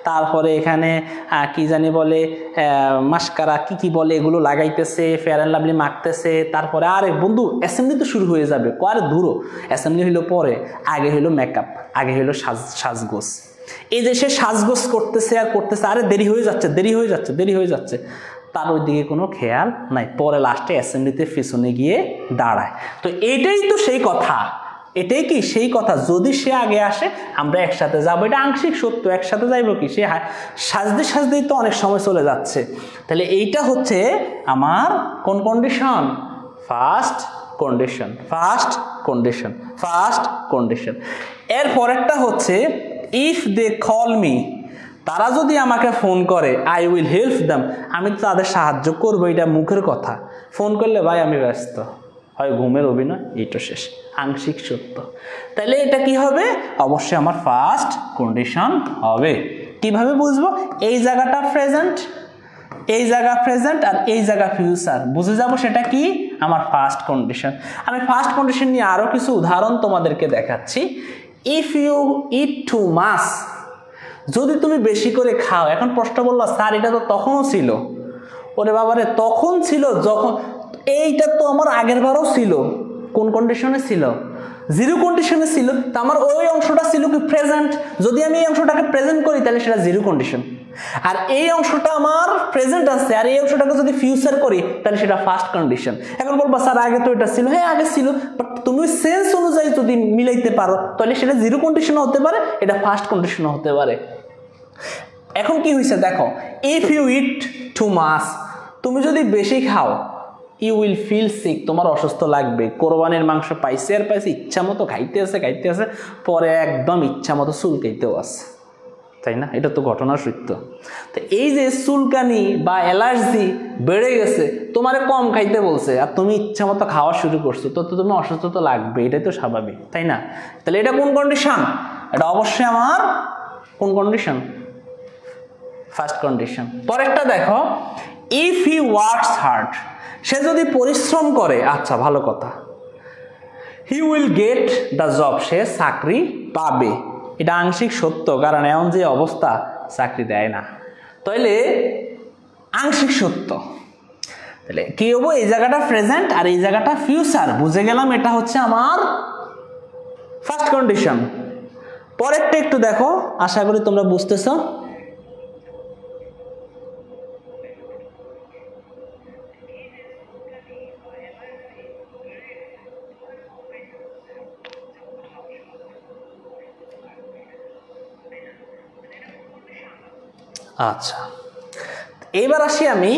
তারপরে এখানে কি জানি বলে মাস্কারা কি বলে এগুলো লাগাইতেছে, ফেয়ার অ্যান্ড লাভলি মাখতেছে, তারপরে আরেক বন্ধু অ্যাসেম্বলি তো শুরু হয়ে যাবে, আরে দূরও, অ্যাসেম্বলি হইলো পরে, আগে হইলো মেকআপ, আগে হইলো সাজগোজ। এই যে সে সাজগোজ করতেছে আর করতেছে, আরে দেরি হয়ে যাচ্ছে দেরি হয়ে যাচ্ছে দেরি হয়ে যাচ্ছে, তার ওই দিকে কোনো খেয়াল নাই, পরে লাস্টে অ্যাসেম্বলিতে পিছনে গিয়ে দাঁড়ায়। তো এটাই তো সেই কথা, এটাই কি সেই কথা, যদি সে আগে আসে আমরা একসাথে যাবো, এটা আংশিক সত্য। একসাথে যাইব কি, সে সাজতে সাজতেই তো অনেক সময় চলে যাচ্ছে। তাহলে এইটা হচ্ছে আমার কোন condition? First condition, first condition, first condition. এর পরেরটা হচ্ছে ইফ দে কল মি, তারা যদি আমাকে ফোন করে, আই উইল হেল্প দেম, আমি তাদের সাহায্য করবো, এটা মুখের কথা। ফোন করলে ভাই আমি ব্যস্ত, হয় ঘুমের অভিনয়, এইটা শেষ, আংশিক সত্য। তাহলে এটা কি হবে? অবশ্যই আমার ফার্স্ট কন্ডিশন হবে। কিভাবে বুঝবো? এই জায়গাটা প্রেজেন্ট, এই জায়গা প্রেজেন্ট, আর এই জায়গা ফিউচার, বুঝে যাব সেটা কি আমার ফার্স্ট কন্ডিশন। আমি ফার্স্ট কন্ডিশন নিয়ে আরো কিছু উদাহরণ তোমাদেরকে দেখাচ্ছি। If you eat too much, যদি তুমি বেশি করে খাও। এখন প্রশ্ন বললো স্যার এটা তো তখনও ছিল, ওরে বাবারে তখন ছিল যখন, এইটা তো আমার আগের বারও ছিল। কোন কন্ডিশনে ছিল? জিরো কন্ডিশনে ছিল। তো আমার ওই অংশটা ছিল কি প্রেজেন্ট, যদি আমি এই অংশটাকে প্রেজেন্ট করি তাহলে সেটা জিরো কন্ডিশন। আর এই অংশটা আমার প্রেজেন্ট আছে, আর এই অংশটাকে যদি ফিউচার করি তাহলে সেটা ফার্স্ট কন্ডিশন। এখন বলবো স্যার আগে তো এটা ছিল, হ্যাঁ আগে ছিল, বাট তুমি সেন্স অনুযায়ী যদি মিলাইতে পারো তাহলে সেটা জিরো কন্ডিশনও হতে পারে, এটা ফার্স্ট কন্ডিশনও হতে পারে। এখন কি হয়েছে দেখো, if you eat too much, তুমি যদি বেশি খাও, ইউ উইল ফিল সিক, তোমার অসুস্থ লাগবে। কোরবানির মাংস পাইছে আর পাইছে, ইচ্ছা মতো খাইতে আছে, পরে একদম ইচ্ছা মতো চুলকাইতেও আছে, তাই না? এটা তো ঘটনার সত্য। তো এই যে চুলকানি বা অ্যালার্জি বেড়ে গেছে, তোমারে কম খাইতে বলছে আর তুমি ইচ্ছা মতো খাওয়া শুরু করছো, তো তুমি অসুস্থ তো লাগবে, এটাই তো স্বাভাবিক, তাই না? তাহলে এটা কোন কন্ডিশন? এটা অবশ্যই আমার কোন কন্ডিশন? First condition. পরেরটা দেখো, ইফ হি ওয়ার্কস হার্ড, সে যদি পরিশ্রম করে, আচ্ছা ভালো কথা, he will get the job, সে চাকরি পাবে। এটা আংশিক সত্য, কারণ এমন যে অবস্থা চাকরি দেয় না। তাইলে আংশিক সত্য। তাহলে কি হবো, এই জায়গাটা প্রেজেন্ট আর এই জায়গাটা ফিউচার, বুঝে গেলাম এটা হচ্ছে আমার ফার্স্ট কন্ডিশন। পরেরটা একটু দেখো, আশা করি তোমরা বুঝতেছো। আচ্ছা, এবার আসি আমি,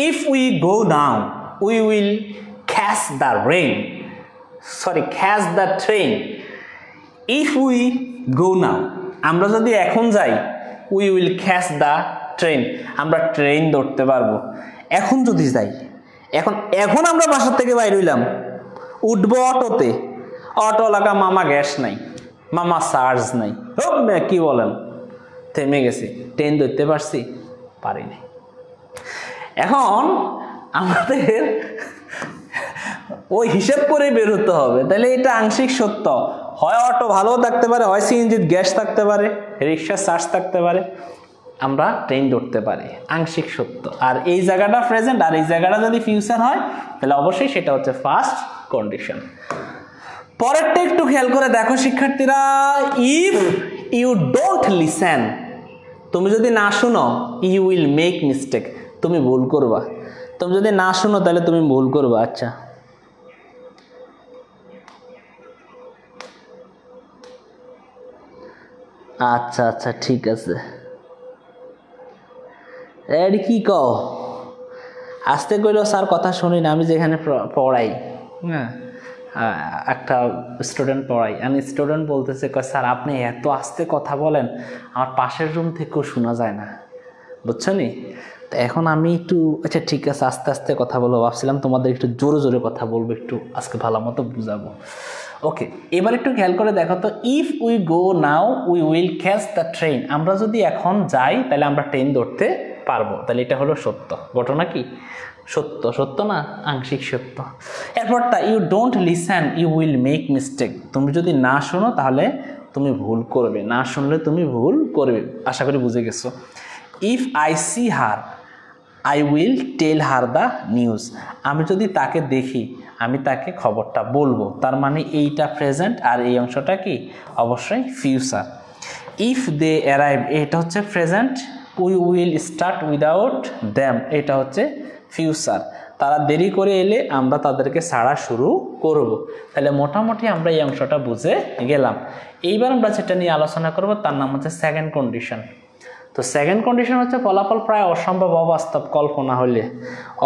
if we go now we will catch the rain, sorry catch the train. If we go now, আমরা যদি এখন যাই, we will catch the train, আমরা ট্রেন ধরতে পারবো। এখন যদি যাই, এখন এখন আমরা বাসার থেকে বাইরে হইলাম, উঠবো অটোতে, অটোওয়ালাকা মামা গ্যাস নাই, মামা চার্জ নাই, কি বলেন, থেমে গেছি, ট্রেন ধরতে পারছি, পারিনি। এখন আমাদের ওই হিসাব করে বের হতে হবে। তাহলে এটা আংশিক সত্য, হয় অটো ভালো থাকতে পারে, হয় সিএনজির গ্যাস থাকতে পারে, রিক্সার চার্জ থাকতে পারে, আমরা ট্রেন ধরতে পারি, আংশিক সত্য। আর এই জায়গাটা প্রেজেন্ট আর এই জায়গাটা যদি ফিউচার হয় তাহলে অবশ্যই সেটা হচ্ছে ফার্স্ট কন্ডিশন। পরেরটা একটু খেয়াল করে দেখো শিক্ষার্থীরা, ইফ ইউ ডোন্ট লিসেন, তুমি যদি না শুনো, ইউ উইল মেক মিস্টেক, তুমি ভুল করবা। তুমি যদি না শুনো তাহলে তুমি ভুল করবা। আচ্ছা, আচ্ছা আচ্ছা ঠিক আছে, এর কি কও, আস্তে কইলো স্যার কথা শুনি না, আমি যেখানে পড়াই, হ্যাঁ একটা স্টুডেন্ট পড়াই, আমি স্টুডেন্ট বলতেছে, স্যার আপনি এত আস্তে কথা বলেন, আমার পাশের রুম থেকেও শোনা যায় না, বুঝছো নি? তো এখন আমি একটু, আচ্ছা ঠিক আছে আস্তে আস্তে কথা বলবো, ভাবছিলাম তোমাদের একটু জোরে জোরে কথা বলবো, একটু আজকে ভালো মতো বুঝাবো। ওকে, এবার একটু খেয়াল করে দেখো তো, if we go now we will catch the train, আমরা যদি এখন যাই তাহলে আমরা ট্রেন ধরতে পারবো। তাহলে এটা হলো সত্য, ঘটনা কি সত্য, সত্য না আংশিক সত্য। এরপরটা, you don't listen you will make mistake, তুমি যদি না শোনো তাহলে তুমি ভুল করবে, না শুনলে তুমি ভুল করবে। আশা করি বুঝে গেছো। If I see her I will tell her the news, আমি যদি তাকে দেখি আমি তাকে খবরটা বলবো। তার মানে এইটা প্রেজেন্ট আর এই অংশটা কি অবশ্যই ফিউচার। ইফ দে অ্যারাইভ, এটা হচ্ছে present, we will start without them, এটা হচ্ছে ফিউচার, তারা দেরি করে এলে আমরা তাদেরকে ছাড়া শুরু করব। তাহলে মোটামুটি আমরা এই অংশটা বুঝে গেলাম। এইবার আমরা যেটা নিয়ে আলোচনা করব তার নাম হচ্ছে সেকেন্ড কন্ডিশন। তো সেকেন্ড কন্ডিশন হচ্ছে ফলাফল প্রায় অসম্ভব, অবাস্তব, কল্পনা হলে,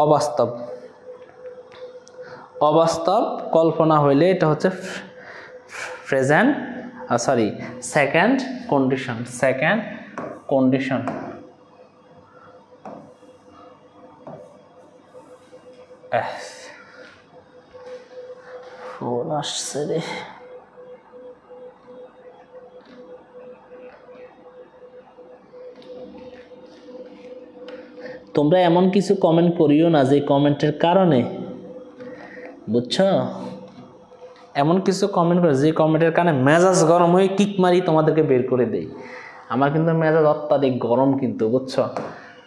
অবাস্তব, অবাস্তব কল্পনা হইলে এটা হচ্ছে present, sorry second condition, second condition. Phone আসছে রে, তোমরা এমন কিছু কমেন্ট করিও না যে কমেন্টের কারণে, বুঝছো, এমন কিছু কমেন্ট করে যে কমেন্টের কারণে মেজাজ গরম হয়ে কিক মারি তোমাদেরকে বের করে দেই। আমার কিন্তু মেজাজ অত্যাধিক গরম কিন্তু, বুঝছো,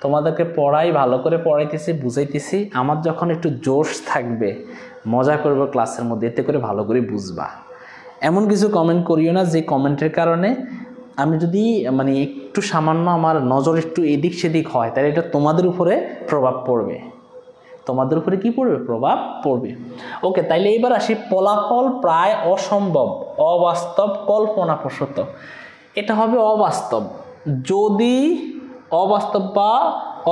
তোমাদেরকে পড়াই, ভালো করে পড়াইতেছি, বুঝাইতেছি, আমার যখন একটু জোশ থাকবে, মজা করবো ক্লাসের মধ্যে, এতে করে ভালো করে বুঝবা। এমন কিছু কমেন্ট করিও না যে কমেন্টের কারণে আমি যদি মানে একটু সামান্য আমার নজর একটু এদিক সেদিক হয় তাহলে এটা তোমাদের উপরে প্রভাব পড়বে, তোমাদের উপরে কি পড়বে, প্রভাব পড়বে। ওকে, তাইলে এবার আসি, ফলাফল প্রায় অসম্ভব, অবাস্তব, কল্পনাপ্রসূত, এটা হবে অবাস্তব। যদি অবাস্তব বা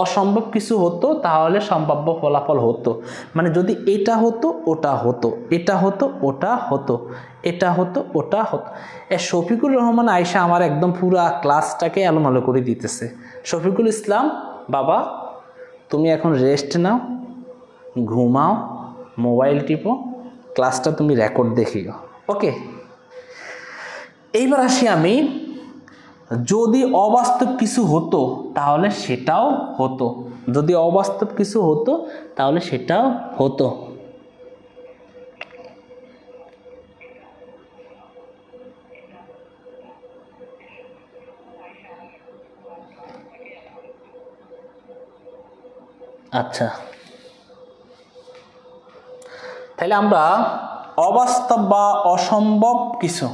অসম্ভব কিছু হতো তাহলে সম্ভাব্য ফলাফল হতো, মানে যদি এটা হতো ওটা হতো, এটা হতো ওটা হতো, এটা হতো ওটা হতো। শফিকুর রহমান আয়শা আমার একদম পুরা ক্লাসটাকে এলোমেলো করে দিতেছে। শফিকুল ইসলাম বাবা, তুমি এখন রেস্ট নাও, ঘুমাও, মোবাইল টিপো, ক্লাসটা তুমি রেকর্ড দেখিও। ওকে, এইবার আসি আমি, যদি অবাস্তব কিছু হতো তাহলে সেটাও হতো, যদি অবাস্তব কিছু হতো তাহলে সেটাও হতো। আচ্ছা, তাহলে আমরা অবাস্তব বা অসম্ভব কিছু,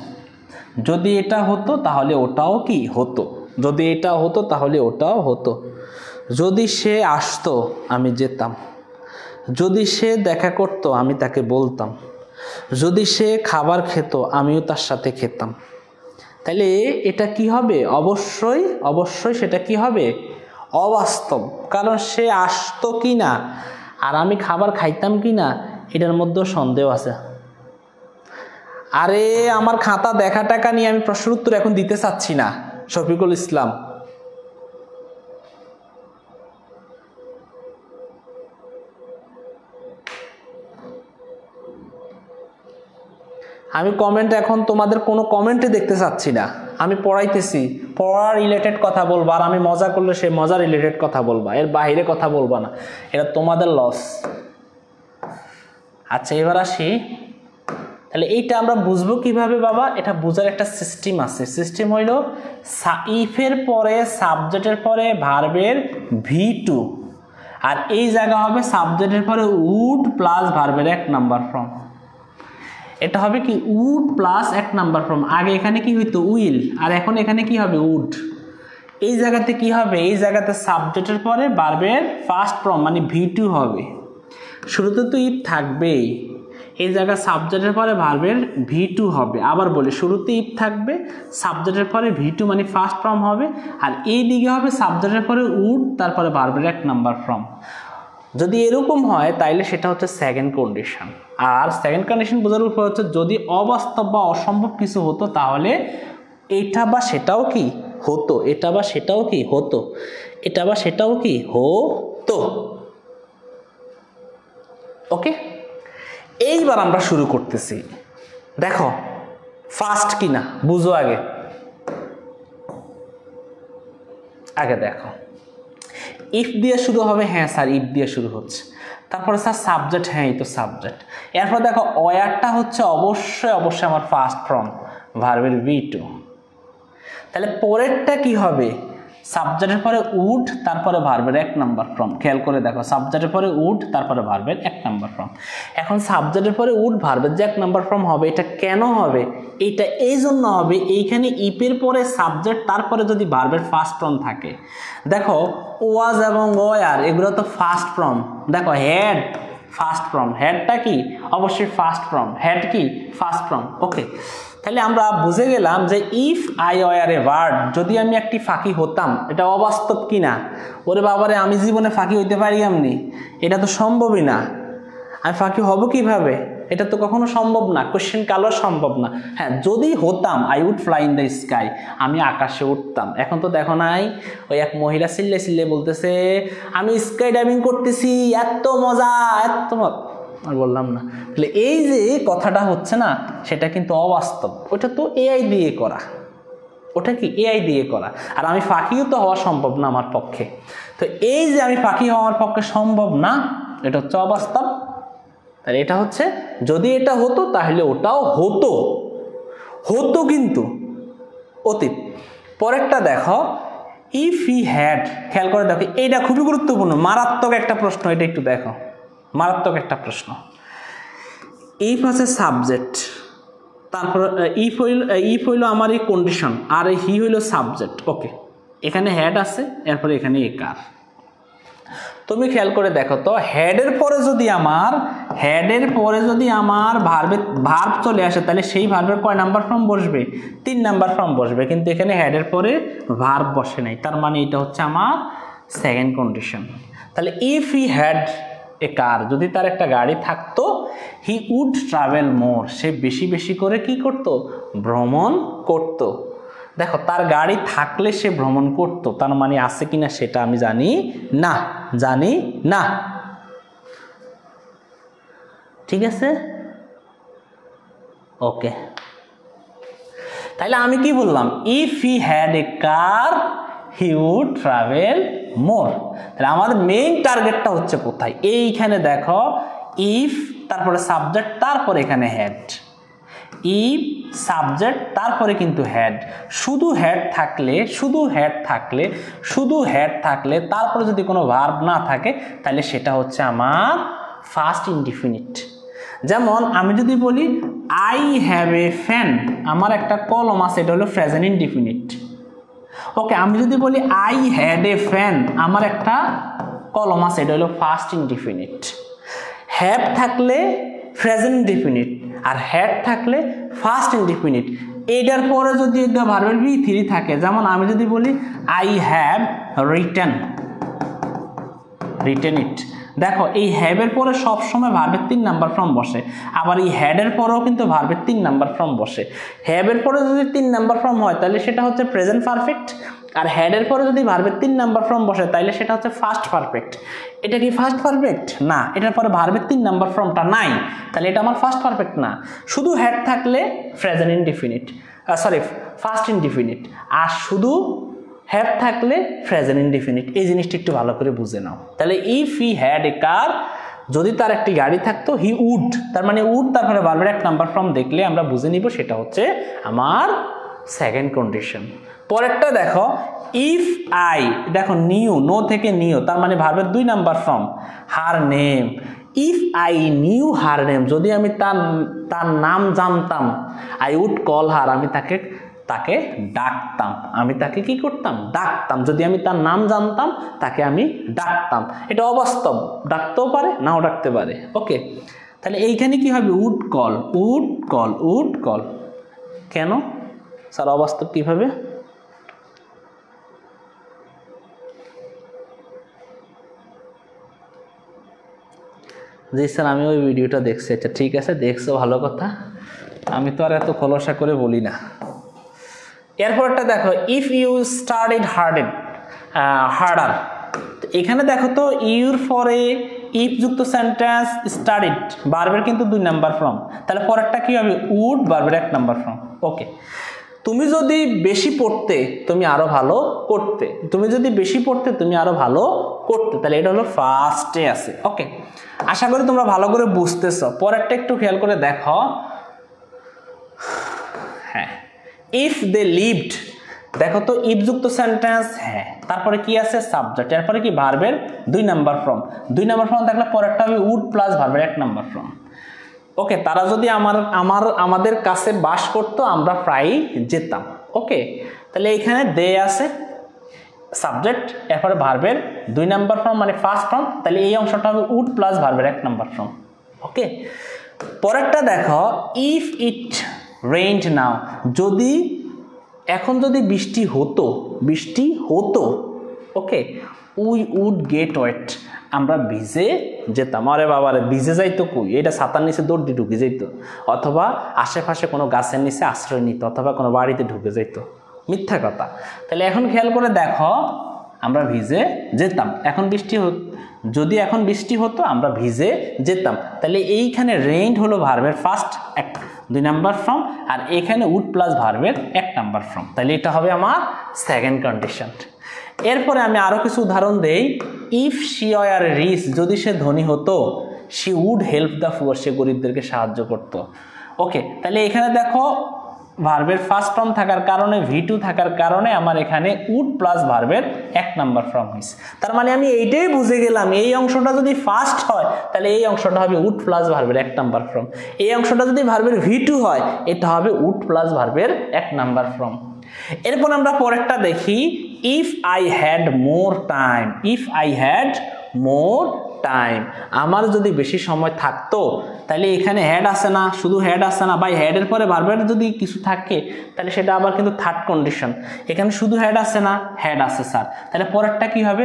যদি এটা হতো তাহলে ওটাও কি হতো, যদি এটা হতো তাহলে ওটাও হতো, যদি সে আসতো আমি যেতাম, যদি সে দেখা করতো আমি তাকে বলতাম, যদি সে খাবার খেত আমিও তার সাথে খেতাম। তাহলে এটা কি হবে? অবশ্যই অবশ্যই সেটা কি হবে? অবাস্তব। কারণ সে আসতো কি না আর আমি খাবার খাইতাম কি না এটার মধ্যেও সন্দেহ আছে। আরে আমার খাতা দেখা টাকা নিয়ে আমি প্রশ্নের উত্তর এখন দিতে চাচ্ছি না শফিকুল ইসলাম। আমি কমেন্ট এখন তোমাদের কোনো কমেন্টে দেখতে চাচ্ছি না, আমি পড়াইতেছি, পড়ার রিলেটেড কথা বলবা, আর আমি মজা করলে সে মজা রিলেটেড কথা বলবা, এর বাইরে কথা বলবা না, এটা তোমাদের লস। আচ্ছা এবার আসি, তাহলে এইটা আমরা বুঝবো কিভাবে বাবা? এটা বোঝার একটা সিস্টেম আছে। সিস্টেম হইল ইফের পরে সাবজেক্টের পরে ভার্বের V2, আর এই জায়গা হবে সাবজেক্টের পরে উড প্লাস ভার্বের 1 নাম্বার ফর্ম। এটা হবে কি উড প্লাস 1 নাম্বার ফর্ম। আগে এখানে কি হইতো? উইল, আর এখন এখানে কি হবে? উড। এই জায়গাতে কি হবে? এই জায়গাতে সাবজেক্টের পরে ভার্বের ফার্স্ট ফর্ম মানে V2 হবে। শুরুতে তো ইফ থাকবেই, এই জায়গায় সাবজেক্টের পরে ভার্বের V2 হবে। আবার বলি, শুরুতে ইফ থাকবে, সাবজেক্টের পরে V2 মানে ফার্স্ট ফর্ম হবে, আর এই দিকে হবে সাবজেক্টের পরে উড, তারপরে ভার্বের 1 নাম্বার ফর্ম। যদি এরকম হয় তাইলে সেটা হচ্ছে সেকেন্ড কন্ডিশন। আর সেকেন্ড কন্ডিশন বোঝার উপর হচ্ছে যদি অবাস্তব বা অসম্ভব কিছু হতো তাহলে এটা বা সেটাও কি হতো, এটা বা সেটাও কি হতো, এটা বা সেটাও কি হতো। ওকে, এইবার আমরা শুরু করতেছি। দেখো ফার্স্ট কিনা বুঝো, আগে আগে দেখো ইফ দিয়ে শুরু হবে, হ্যাঁ স্যার ইফ দিয়ে শুরু হচ্ছে, তারপরে স্যার সাবজেক্ট, হ্যাঁ এই তো সাবজেক্ট, এরপর দেখো ওয়ারটা হচ্ছে অবশ্যই অবশ্যই আমার ফার্স্ট ফর্ম ভার্বের V2। তাহলে পরেরটা কি হবে? সাবজেক্টের পরে উড, তারপরে ভার্বের 1 নাম্বার ফর্ম। খেয়াল করে দেখো, সাবজেক্টের পরে উড, তারপরে ভার্বের 1 নাম্বার ফর্ম। এখন সাবজেক্টের পরে উড, ভার্বের যে 1 নাম্বার ফর্ম হবে, এটা কেন হবে? এটা এই জন্য হবে, এইখানে ইপের পরে সাবজেক্ট, তারপরে যদি ভার্বের ফার্স্ট ফর্ম থাকে। দেখো ওয়াজ এবং ওয়ার এগুলো তো ফার্স্ট ফর্ম। দেখো হেড ফার্স্ট ফর্ম, হেডটা কি? অবশ্যই ফার্স্ট ফর্ম, হেড কি? First form. ওকে, তাহলে আমরা বুঝে গেলাম যে if I were a bird, যদি আমি একটি ফাঁকি হতাম, এটা অবাস্তব কিনা? ওরে বাবারে, আমি জীবনে ফাঁকি হইতে পারি এমনি? এটা তো সম্ভবই না। আমি ফাঁকি হব কিভাবে? এটা তো কখনো সম্ভব না, কোশ্চেন কালো সম্ভব না। হ্যাঁ যদি হতাম, I would fly in the sky, আমি আকাশে উঠতাম। এখন তো দেখো নাই, ওই এক মহিলা চিল্লে চিল্লে বলতেছে আমি স্কাই ডাইভিং করতেছি, এত মজা, এত মজা। আর বললাম না। তাহলে এই যে কথাটা হচ্ছে না, সেটা কিন্তু অবাস্তব। ওটা তো এআই দিয়ে করা, ওটা কি এআই দিয়ে করা। আর আমি ফাঁকিও তো হওয়া সম্ভব না আমার পক্ষে। তো এই যে আমি ফাঁকি হওয়ার পক্ষে সম্ভব না, এটা হচ্ছে অবাস্তব। তাহলে এটা হচ্ছে যদি এটা হতো তাহলে ওটাও হতো, হতো কিন্তু অতীত। পরেরটা দেখো ইফ হি হ্যাড, খেয়াল করে দেখো, এইটা খুবই গুরুত্বপূর্ণ, মারাত্মক একটা প্রশ্ন। এটা একটু দেখো, মারাত্মক একটা প্রশ্ন। ইফ আছে সাবজেক্ট, তারপর ইফ হইল আমার এই কন্ডিশন, আর হি হইল সাবজেক্ট। ওকে, এখানে হ্যাড আছে, এরপরে এখানে এ কার। তুমি খেয়াল করে দেখো তো, হেডের পরে যদি আমার ভার্ব চলে আসে, তাহলে সেই ভার্বের কয় নাম্বার ফর্ম বসবে? 3 নাম্বার ফর্ম বসবে। কিন্তু এখানে হেডের পরে ভার্ব বসে নাই, তার মানে এটা হচ্ছে আমার সেকেন্ড কন্ডিশন। তাহলে ইফ হি হ্যাড এ কার, যদি তার একটা গাড়ি থাকতো, হি উড ট্রাভেল মোর, সে বেশি বেশি করে কি করত? ভ্রমণ করত। দেখো তার গাড়ি থাকলে সে ভ্রমণ করত, তার মানে আছে কিনা সেটা আমি জানি না, জানি না। ঠিক আছে, ওকে। তাহলে আমি কি বললাম? If he had a car he would travel more. তাহলে আমাদের মেইন টার্গেটটা হচ্ছে কোথায়? এইখানে দেখো ইফ, তারপরে সাবজেক্ট, তারপরে এখানে হ্যাড। ইফ সাবজেক্ট তারপরে কিন্তু হেড, শুধু হেড থাকলে তারপরে যদি কোনো ভার্ব না থাকে তাহলে সেটা হচ্ছে আমার ফার্স্ট ইনডিফিনিট। যেমন আমি যদি বলি আই হ্যাভ এ ফ্যান, আমার একটা কলম আছে, এটা হলো প্রেজেন্ট ইনডিফিনিট। ওকে, আমি যদি বলি আই হ্যাড এ ফ্যান, আমার একটা কলম আছে, এটা হলো ফার্স্ট ইনডিফিনিট। হ্যাভ থাকলে প্রেজেন্ট ইনডিফিনিট আর হ্যাড থাকলে ফার্স্ট ইনডিফিনিট। এটার পরে যদি ভার্বের V3 থাকে, যেমন আমি যদি বলি আই হ্যাভ রিটেন ইট, দেখো এই হ্যাভের পরে সবসময় ভার্বের 3 নাম্বার ফর্ম বসে, আবার এই হ্যাডের পরেও কিন্তু ভার্বের 3 নাম্বার ফর্ম বসে। হ্যাভের পরে যদি 3 নাম্বার ফর্ম হয় তাহলে সেটা হচ্ছে প্রেজেন্ট পারফেক্ট, আর হেডের পরে যদি ভার্বের 3 নাম্বার ফর্ম বসে তাহলে সেটা হচ্ছে ফার্স্ট পারফেক্ট। এটা কি ফার্স্ট পারফেক্ট? না, এটার পরে ভার্বের 3 নাম্বার ফর্মটা নাই, তাহলে এটা আমার ফার্স্ট পারফেক্ট না। শুধু হেড থাকলে প্রেজেন্ট ইনডিফিনিট, ফার্স্ট ইনডিফিনিট, আর শুধু হ্যাভ থাকলে প্রেজেন্ট ইনডিফিনিট। এই জিনিসটা একটু ভালো করে বুঝে নাও। তাহলে ইফ হি হ্যাড এ কার, যদি তার একটি গাড়ি থাকতো, হি উড, তার মানে উড তারপরে ভার্বের 1 নাম্বার ফর্ম দেখলে আমরা বুঝে নিব সেটা হচ্ছে আমার সেকেন্ড কন্ডিশন। পরেরটা দেখো ইফ আই, দেখো নিউ, নো থেকে নিউ, তার মানে ভার্বের 2 number form. Her name, if I knew her name, যদি আমি তার নাম জানতাম, আই উড কল হার, আমি তাকে ডাকতাম, আমি তাকে কি করতাম? ডাকতাম। যদি আমি তার নাম জানতাম তাকে আমি ডাকতাম। এটা অবাস্তব, ডাকতেও পারে নাও ডাকতে পারে। ওকে, তাহলে এইখানে কি হবে? Would call. কেন স্যার অবাস্তব কিভাবে? জি স্যার, আমি ওই ভিডিওটা দেখছি। আচ্ছা ঠিক আছে, দেখছো, ভালো কথা, আমি তো আর এত খোলসা করে বলি না। এরপরটা দেখো ইফ ইউ স্টাডিড হার্ডার, এখানে দেখো তো ইউর পরে ইফ যুক্ত সেন্টেন্স, স্টাডিড ভার্বের কিন্তু 2 নাম্বার ফর্ম, তাহলে পরেরটা কি হবে? উড ভার্বের 1 নাম্বার ফর্ম। ওকে, তুমি যদি বেশি পড়তে তুমি আরো ভালো করতে, তাহলে এটা হলো ফার্স্টে আছে। ওকে, আশা করি তোমরা ভালো করে বুঝতেছো। পরেরটা একটু খেয়াল করে দেখো। হ্যাঁ, ইফ দে লিভড, দেখো তো ইফ যুক্ত সেন্টেন্স, হ্যাঁ, তারপরে কি আছে? সাবজেক্ট, এরপরে কি? ভার্বের 2 নাম্বার ফর্ম। 2 নাম্বার ফর্ম থাকলে পরেরটা হবে উড প্লাস ভার্বের 1 নাম্বার ফর্ম। ওকে, তারা যদি আমাদের কাছে বাস করতো আমরা প্রায়ই যেতাম। ওকে, তাহলে এখানে দে আছে সাবজেক্ট, এরপরে ভার্বের 2 নাম্বার ফর্ম মানে ফার্স্ট ফর্ম, তাহলে এই অংশটা হবে উড প্লাস ভার্বের 1 নাম্বার ফর্ম। ওকে, পরেরটা দেখো ইফ ইট রেইনড নাও, যদি এখন যদি বৃষ্টি হতো, ওকে, উই উড গেট ওয়েট, আমরা ভিজে যেতাম। আরে বাবারে, ভিজে যাইতো কই? এটা ছাতার নিচে দৌড় দিয়ে ঢুকে যাইতো, অথবা আশেপাশে কোনো গাছের নিচে আশ্রয় নিত, অথবা কোনো বাড়িতে ঢুকে যাইতো। মিথ্যা কথা। তাহলে এখন খেয়াল করে দেখো, আমরা ভিজে যেতাম, যদি এখন বৃষ্টি হতো আমরা ভিজে যেতাম। তাহলে এইখানে রেইনড হলো ভার্বের ফার্স্ট 2 নাম্বার ফর্ম, আর এখানে উড প্লাস ভার্বের 1 নাম্বার ফর্ম। তাহলে এটা হবে আমার সেকেন্ড কন্ডিশন। এরপরে আমি আরো কিছু উদাহরণ দেই। ইফ শি ওয়ার রিচ, যদি সে ধনী হতো, she would help the poor, সে গরিবদেরকে সাহায্য করত। ওকে, তাহলে এখানে দেখো ভার্বের ফার্স্ট ফর্ম থাকার কারণে, V2 থাকার কারণে আমার এখানে উড প্লাস ভার্বের 1 নাম্বার ফর্ম হয়েছে। তার মানে আমি এইটাই বুঝে গেলাম, এই অংশটা যদি ফার্স্ট হয় তাহলে এই অংশটা হবে উড প্লাস ভার্বের 1 নাম্বার ফর্ম। এই অংশটা যদি ভার্বের V2 হয় এটা হবে উড প্লাস ভার্বের 1 নাম্বার ফর্ম। এরপর আমরা পরেরটা দেখি, if I had more time, আমার যদি বেশি সময় থাকতো, তাহলে এখানে হেড আসে না, শুধু হেড আসে না ভাই, হেডের পরে ভার্বের যদি কিছু থাকে তাহলে সেটা আবার কিন্তু থার্ড কন্ডিশন। এখানে শুধু হেড আসে না, হেড আসে স্যার, তাহলে পরেরটা কি হবে?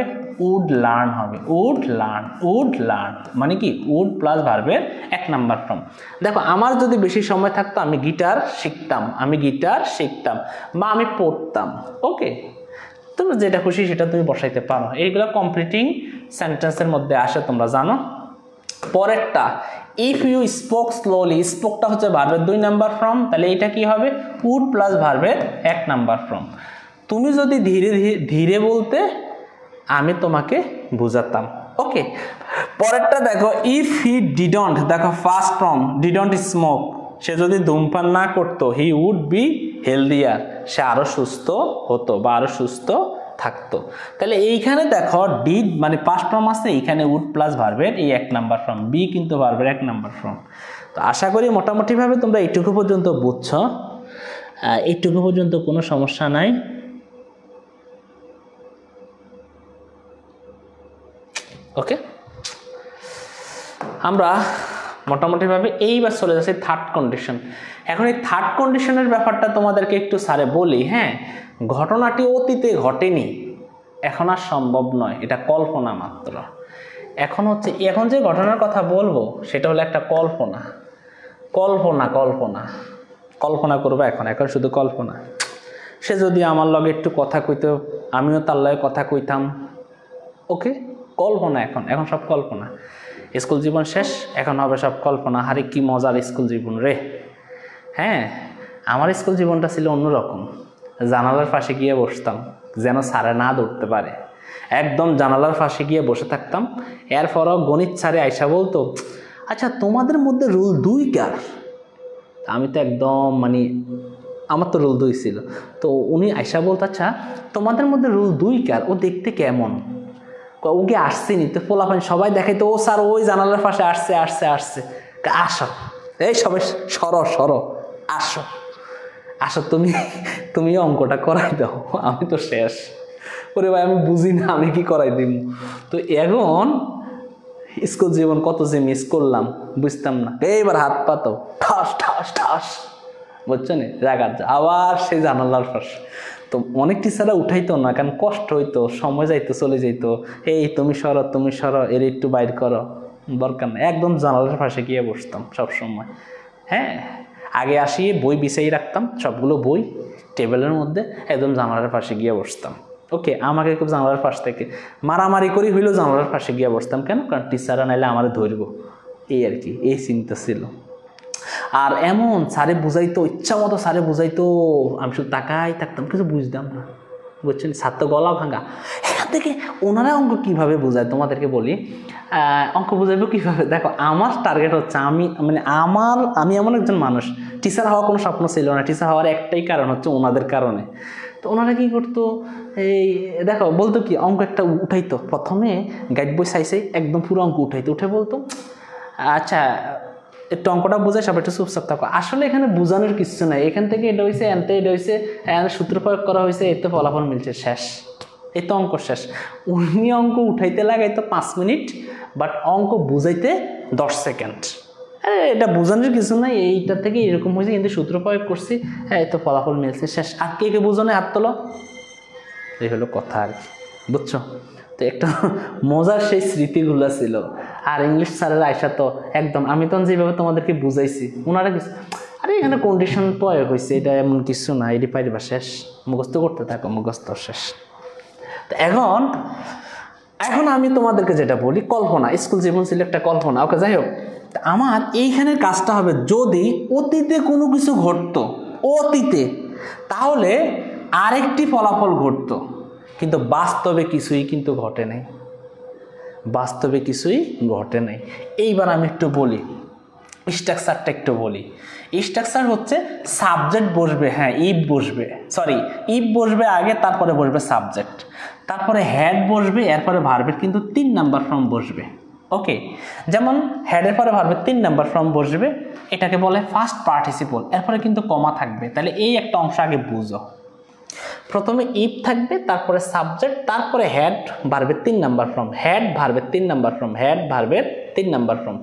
উড লার্ন হবে। উড লার্ন মানে কি? উড প্লাস ভার্বের 1 নাম্বার ফর্ম। দেখো আমার যদি বেশি সময় থাকতো আমি গিটার শিখতাম, বা আমি পড়তাম। ওকে, তোমরা যেটা খুশি সেটা তুমি বসাইতে পারো, এইগুলো কমপ্লিটিং সেন্টেন্সের মধ্যে আসে, তোমরা জানো। পরেরটা ইফ ইউ স্পোক স্লোলি, স্পোকটা হচ্ছে ভার্বের 2 নাম্বার ফর্ম, তাহলে এটা কি হবে? উড প্লাস ভার্বের 1 নাম্বার ফর্ম। তুমি যদি ধীরে ধীরে বলতে আমি তোমাকে বুঝাতাম। ওকে, পরেরটা দেখো ইফ হি ডিডন্ট, দেখো ফার্স্ট ফর্ম ডিডন্ট স্মোক, সে যদি ধূমপান না করতো হি উড বি হেলদিয়ার, সে আরো সুস্থ হতো বা আরো সুস্থ থাকতো। তাহলে এইখানে দেখো ডিড মানে পাস্ট ফর্ম আছে, এইখানে উড প্লাস ভার্বের এই 1 নাম্বার ফর্ম, বি কিন্তু ভার্বের 1 নাম্বার ফর্ম। তো আশা করি মোটামুটিভাবে তোমরা এইটুকু পর্যন্ত বুঝছো, এইটুকু পর্যন্ত কোনো সমস্যা নাই। ওকে, আমরা মোটামুটিভাবে এইবার চলে যাচ্ছি থার্ড কন্ডিশন। এখন এই থার্ড কন্ডিশনের ব্যাপারটা তোমাদেরকে একটু স্যারে বলি। হ্যাঁ, ঘটনাটি অতীতে ঘটেনি, এখন আর সম্ভব নয়, এটা কল্পনা মাত্র। এখন হচ্ছে এখন যে ঘটনার কথা বলবো সেটা হলো একটা কল্পনা। কল্পনা কল্পনা কল্পনা করবো এখন শুধু কল্পনা। সে যদি আমার লগে একটু কথা কইতো, আমিও তার লগে কথা কইতাম। ওকে, কল্পনা। এখন সব কল্পনা। স্কুল জীবন শেষ, এখন হবে সব কল্পনা। আরে কি মজার স্কুল জীবন রে। হ্যাঁ, আমার স্কুল জীবনটা ছিল অন্যরকম। জানালার পাশে গিয়ে বসতাম যেন স্যারে না ধরতে পারে, একদম জানালার পাশে গিয়ে বসে থাকতাম। এরপরও গণিত স্যারে আইসা বলতো, আচ্ছা তোমাদের মধ্যে রুল 2 কার? আমি তো একদম মানে আমার তো রুল 2 ছিল। তো উনি আইসা বলতো, আচ্ছা তোমাদের মধ্যে রুল 2 কার? ও দেখতে কেমন? ওকে আসছেনি তো পোলাপান সবাই দেখাইতো, ও স্যার ওই জানালার পাশে আসছে আসছে আসছে। আসো, এই সবাই সরো সরো, আসো আসো, তুমি অঙ্কটা করাই দাও, আমি তো শেষ। ওরে ভাই আমি বুঝি না, আমি কি করাই দিব? তো এখন স্কুল জীবন কত যে মিস করলাম বুঝতাম না। এইবার হাত পাতো, ঠাস ঠাস ঠাস, বুঝছো না? জায়গা আবার সেই জানালার পাশে। তো অনেক টিচাররা উঠাইতো না, কারণ কষ্ট হইতো, সময় যাইতো, চলে যাইতো। এই তুমি সরো, এর একটু বাইর করো, দরকার না। একদম জানালার পাশে গিয়ে বসতাম সব সময়। হ্যাঁ, আগে আসিয়ে বই বিছাই রাখতাম, সবগুলো বই টেবিলের মধ্যে, একদম জানালার পাশে গিয়ে বসতাম। ওকে, আমাকে খুব জানালার পাশ থেকে মারামারি করি হইলেও জানালার পাশে গিয়ে বসতাম। কেন? কারণ টিচাররা নাইলে আমার ধরব, এই আর কি, এই চিন্তা ছিল। আর এমন স্যারে বুঝাইতো, ইচ্ছা মতো স্যারে বুঝাইতো, আমি শুধু তাকাই থাকতাম, কিছু বুঝতাম না, বুঝছেন? ছাত্র গলা ভাঙা। এখান থেকে ওনারা অঙ্ক কীভাবে বোঝায় তোমাদেরকে বলি। অঙ্ক বোঝাইবো কীভাবে? দেখো, আমার টার্গেট হচ্ছে আমি এমন একজন মানুষ, টিচার হওয়ার কোনো স্বপ্ন ছিল না। টিচার হওয়ার একটাই কারণ হচ্ছে ওনাদের কারণে। তো ওনারা কী করতো, এই দেখো বলতো কি, অঙ্ক একটা উঠাইতো, প্রথমে গাইড বই চাইছে একদম পুরো অঙ্ক উঠাইতো, উঠে বলতো, আচ্ছা একটু অঙ্কটা বোঝায়, সব একটু চুপচাপ থাকো। আসলে এখানে বোঝানোর কিছু নাই, এখান থেকে এটা হয়েছে, এনতে এটা হয়েছে, সূত্র প্রয়োগ করা হয়েছে, এতে ফলাফল মিলছে, শেষ। এই তো অঙ্ক শেষ। উনি অঙ্ক উঠাইতে লাগাইতো 5 মিনিট, বাট অঙ্ক বুঝাইতে 10 সেকেন্ড। আরে এটা বোঝানোর কিছু নাই, এইটা থেকে এরকম হয়েছে, কিন্তু সূত্র প্রয়োগ করছি, হ্যাঁ এই তো ফলাফল মিলছে, শেষ। আর কে কে বোঝানো হাত তোলো, এই হলো কথা আর কি, বুঝছো? তো একটা মজার সেই স্মৃতিগুলো ছিল। আর ইংলিশ স্যারের আয়সা তো একদম, আমি তখন যেভাবে তোমাদেরকে বুঝাইছি, ওনারা কিছু, আরে এখানে কন্ডিশন প্রয়োগ হয়েছে, এটা এমন কিছু না, এটি পাইবা, শেষ, মুখস্থ করতে থাকো, মুখস্থ শেষ। তো এখন আমি তোমাদেরকে যেটা বলি, কল্পনা, স্কুল জীবন ছিল একটা কল্পনা। ওকে, যাই হোক, আমার এইখানের কাজটা হবে, যদি অতীতে কোনো কিছু ঘটতো, অতীতে, তাহলে আরেকটি ফলাফল ঘটতো, কিন্তু বাস্তবে কিছুই কিন্তু ঘটে নাই, বাস্তবে কিছুই ঘটে নাই। এইবার আমি একটু বলি, স্ট্রাকচারটা একটু বলি। স্ট্রাকচার হচ্ছে সাবজেক্ট বসবে, হ্যাঁ ইফ বসবে, ইফ বসবে আগে, তারপরে বসবে সাবজেক্ট, তারপরে হেড বসবে, এরপরে ভার্বের কিন্তু 3 নাম্বার ফর্ম বসবে। ওকে, যেমন হেডের পরে ভার্বের 3 নাম্বার ফর্ম বসবে, এটাকে বলে ফার্স্ট পার্টিসিপল, এরপরে কিন্তু কমা থাকবে। তাহলে এই একটা অংশ আগে বুঝো, প্রথমে ইফ থাকবে, তারপরে সাবজেক্ট, তারপরে হেড ভার্বের 3 নাম্বার ফর্ম, হেড ভার্বের 3 নাম্বার ফর্ম, হেড ভার্বের 3 নাম্বার ফর্ম,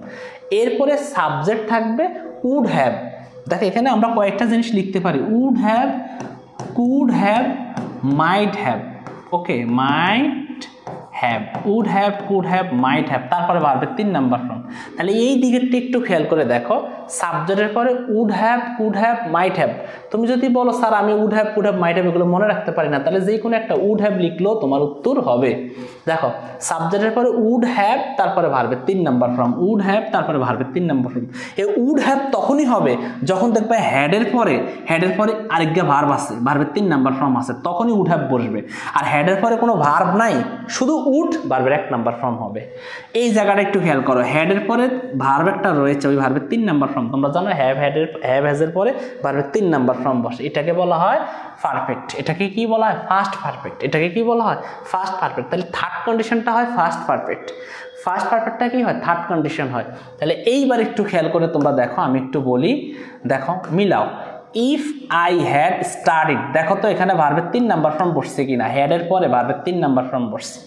এরপরে সাবজেক্ট থাকবে উড হ্যাভ। দেখো এখানে আমরা কয়েকটা জিনিস লিখতে পারি, would have, could have, might have. Okay, might have, would have, could have, might have, তারপরে ভার্বের 3 নাম্বার ফর্ম। তাহলে এই দিকেরটা একটু খেয়াল করে দেখো, সাবজেক্টের পরে would have, could have, might have. তুমি যদি বলো স্যার আমি would have, could have, might have এগুলো মনে রাখতে পারি না, তাহলে যে কোনো একটা উড হ্যাভ লিখলেও তোমার উত্তর হবে। দেখো, সাবজেক্টের পরে উড হ্যাভ, তারপরে ভার্বের 3 নাম্বার ফর্ম, উড হ্যাভ, তারপরে ভার্বের 3 নাম্বার ফর্ম। এই উড হ্যাভ তখনই হবে যখন দেখবে হেডের পরে আরেকটা ভার্ব আছে, ভার্বের 3 নাম্বার ফর্ম আছে, তখনই উড হ্যাভ বসবে। আর হেডের পরে কোনো ভার্ব নাই, শুধু উড ভার্বের 1 নাম্বার ফর্ম হবে। এই জায়গাটা একটু খেয়াল করো, হ্যাডের পরে ভার্ব একটা রয়েছে, ওই ভার্বের 3 নাম্বার ফর্ম। তোমরা জানো হ্যাভ হ্যাজের পরে ভার্বের 3 নাম্বার ফর্ম বসে, এটাকে বলা হয় পারফেক্ট। এটাকে কি বলা হয়? First perfect. এটাকে কি বলা হয়? First perfect. তাহলে থার্ড কন্ডিশনটা হয় ফার্স্ট পারফেক্ট, ফার্স্ট পারফেক্টটা কি হয়? থার্ড কন্ডিশন হয়। তাহলে এইবার একটু খেয়াল করে তোমরা দেখো, আমি একটু বলি, দেখো মিলাও। ইফ আই হ্যাড স্টাডিড, দেখো তো এখানে ভার্বের 3 নাম্বার ফর্ম বসছে কিনা, হ্যাডের পরে ভার্বের 3 নাম্বার ফর্ম বসছে।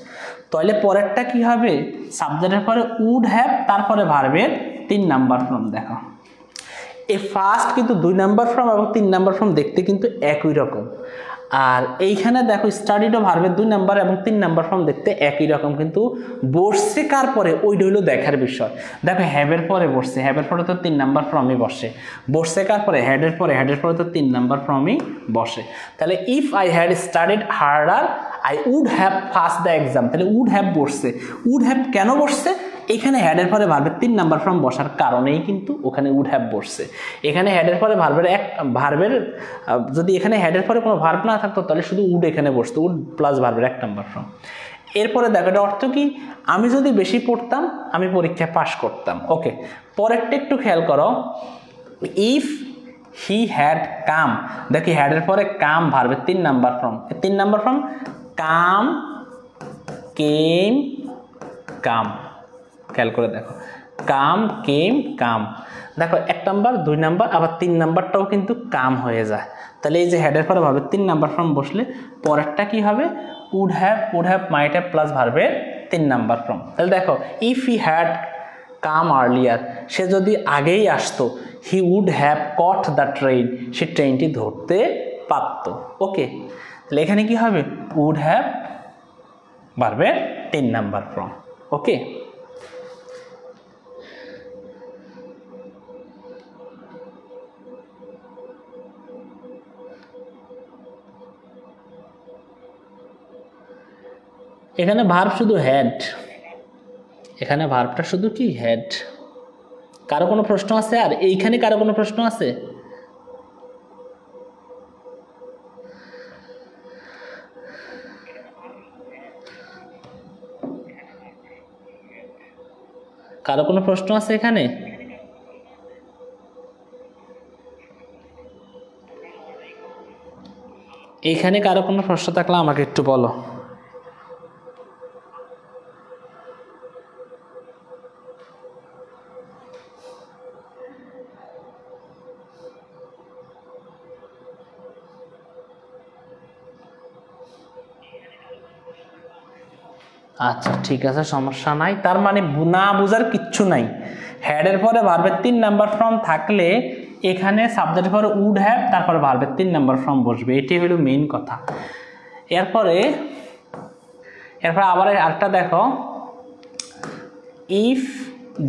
তাহলে পরেরটা কি হবে? সাবজেক্টের পরে উড হ্যাভ, তারপরে ভার্বের 3 নাম্বার ফর্ম। দেখো এই ফার্স্ট কিন্তু 2 নাম্বার ফর্ম এবং 3 নাম্বার ফর্ম দেখতে কিন্তু একই রকম, আর এইখানে দেখো স্টাডিডও ভার্বের 2 নাম্বার এবং 3 নাম্বার ফর্ম দেখতে একই রকম, কিন্তু বসছে কার পরে ওইটা হলো দেখার বিষয়। দেখো হ্যাভের পরে বসছে, হ্যাভের পরে তো 3 নাম্বার ফর্মই বসে। বসছে কার পরে? হ্যাডের পরে, হ্যাডের পরে তো 3 নাম্বার ফর্মই বসে। তাহলে if I had studied harder I would have passed the exam. তাহলে উড হ্যাভ বসছে, উড হ্যাভ কেন বসছে? এখানে হ্যাডের পরে ভার্বের 3 নাম্বার ফর্ম বসার কারণেই কিন্তু ওখানে উড হ্যাভ বসছে। এখানে হ্যাডের পরে ভার্বের যদি এখানে হ্যাডের পরে কোনো ভার্ব না থাকতো তাহলে শুধু উড এখানে বসতো, উড প্লাস ভার্বের 1 নাম্বার ফর্ম। এরপরে দেখো এটা অর্থ কি? আমি যদি বেশি পড়তাম আমি পরীক্ষায় পাস করতাম। ওকে, পরেরটা একটু খেয়াল করো। ইফ হি হ্যাড কাম, দেখি হ্যাডের পরে কাম ভার্বের 3 নাম্বার ফর্ম। 3 নাম্বার ফর্ম কাম, কেম, কাম। খেয়াল করে দেখো, কাম, কেম, কাম। দেখো 1 নাম্বার, 2 নাম্বার, আবার 3 নাম্বারটাও কিন্তু কাম হয়ে যায়। তাহলে এই যে হেডের পরে ভার্বের 3 নাম্বার ফর্ম বসলে পরেরটা কি হবে? Would have, might have plus ভার্বের 3 নাম্বার ফর্ম। তাহলে দেখো if he had come earlier, সে যদি আগেই আসতো, he would have caught the train, সে ট্রেনটি ধরতে পারত। ওকে, তাহলে এখানে কি হবে? উড হ্যাভ ভার্বের 3 নাম্বার ফর্ম। ওকে, এখানে ভার্ব শুধু হ্যাড, এখানে ভার্বটা শুধু কি? হ্যাড। কারো কোনো প্রশ্ন আছে? আর এইখানে কারো কোনো প্রশ্ন আছে? কারো কোনো প্রশ্ন আছে এখানে? এইখানে কারো কোনো প্রশ্ন থাকলে আমাকে একটু বলো। আচ্ছা ঠিক আছে, সমস্যা নাই। তার মানে না বোঝার কিচ্ছু নাই। হ্যাডের পরে ভার্বের 3 নাম্বার ফর্ম থাকলে এখানে সাবজেক্টের পরে উড হ্যাভ, তারপরে ভার্বের 3 নাম্বার ফর্ম বসবে, এটাই হলো মেইন কথা। এরপরে আবার আরেকটা দেখো, ইফ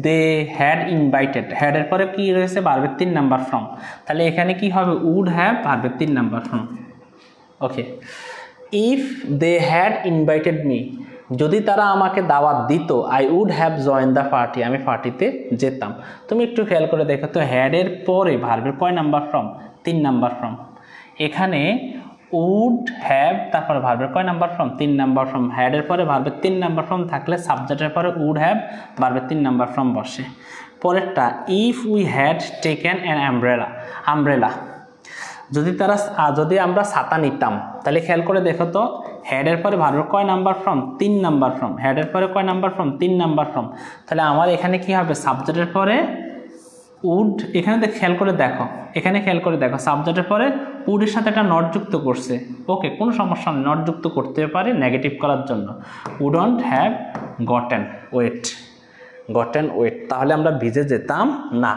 দে হ্যাড ইনভাইটেড, হ্যাডের পরে কি রয়েছে? ভার্বের 3 নাম্বার ফর্ম। তাহলে এখানে কি হবে? উড হ্যাভ ভার্বের 3 number form. Okay, if they had invited me, যদি তারা আমাকে দাওয়াত দিত, I would have join the party, আমি পার্টিতে যেতাম। তুমি একটু খেয়াল করে দেখো তো, হ্যাডের পরে ভার্বের কয় নাম্বার ফর্ম? 3 number form. এখানে উড হ্যাভ, তারপরে ভার্বের কয় নাম্বার ফর্ম? 3 number form. হ্যাডের পরে ভার্বের 3 নাম্বার ফর্ম থাকলে সাবজেক্টের পরে উড হ্যাভ ভার্বের 3 নাম্বার ফর্ম বসে। পরেরটা, if we had taken an umbrella, যদি আমরা ছাতা নিতাম, তাহলে খেয়াল করে দেখো তো, হেডের পরে ভার্বের কয় নাম্বার ফর্ম? 3 number form. হেডের পরে কয় নাম্বার ফর্ম? 3 number form. তাহলে আমার এখানে কি হবে? সাবজেক্টের পরে উড, এখানে খেয়াল করে দেখো, সাবজেক্টের পরে উডের সাথে একটা নট যুক্ত করছে। ওকে, কোনো সমস্যা নেই, নট যুক্ত করতে পারে নেগেটিভ করার জন্য। উডন্ট হ্যাভ গটেন ওয়েট, তাহলে আমরা ভিজে যেতাম না,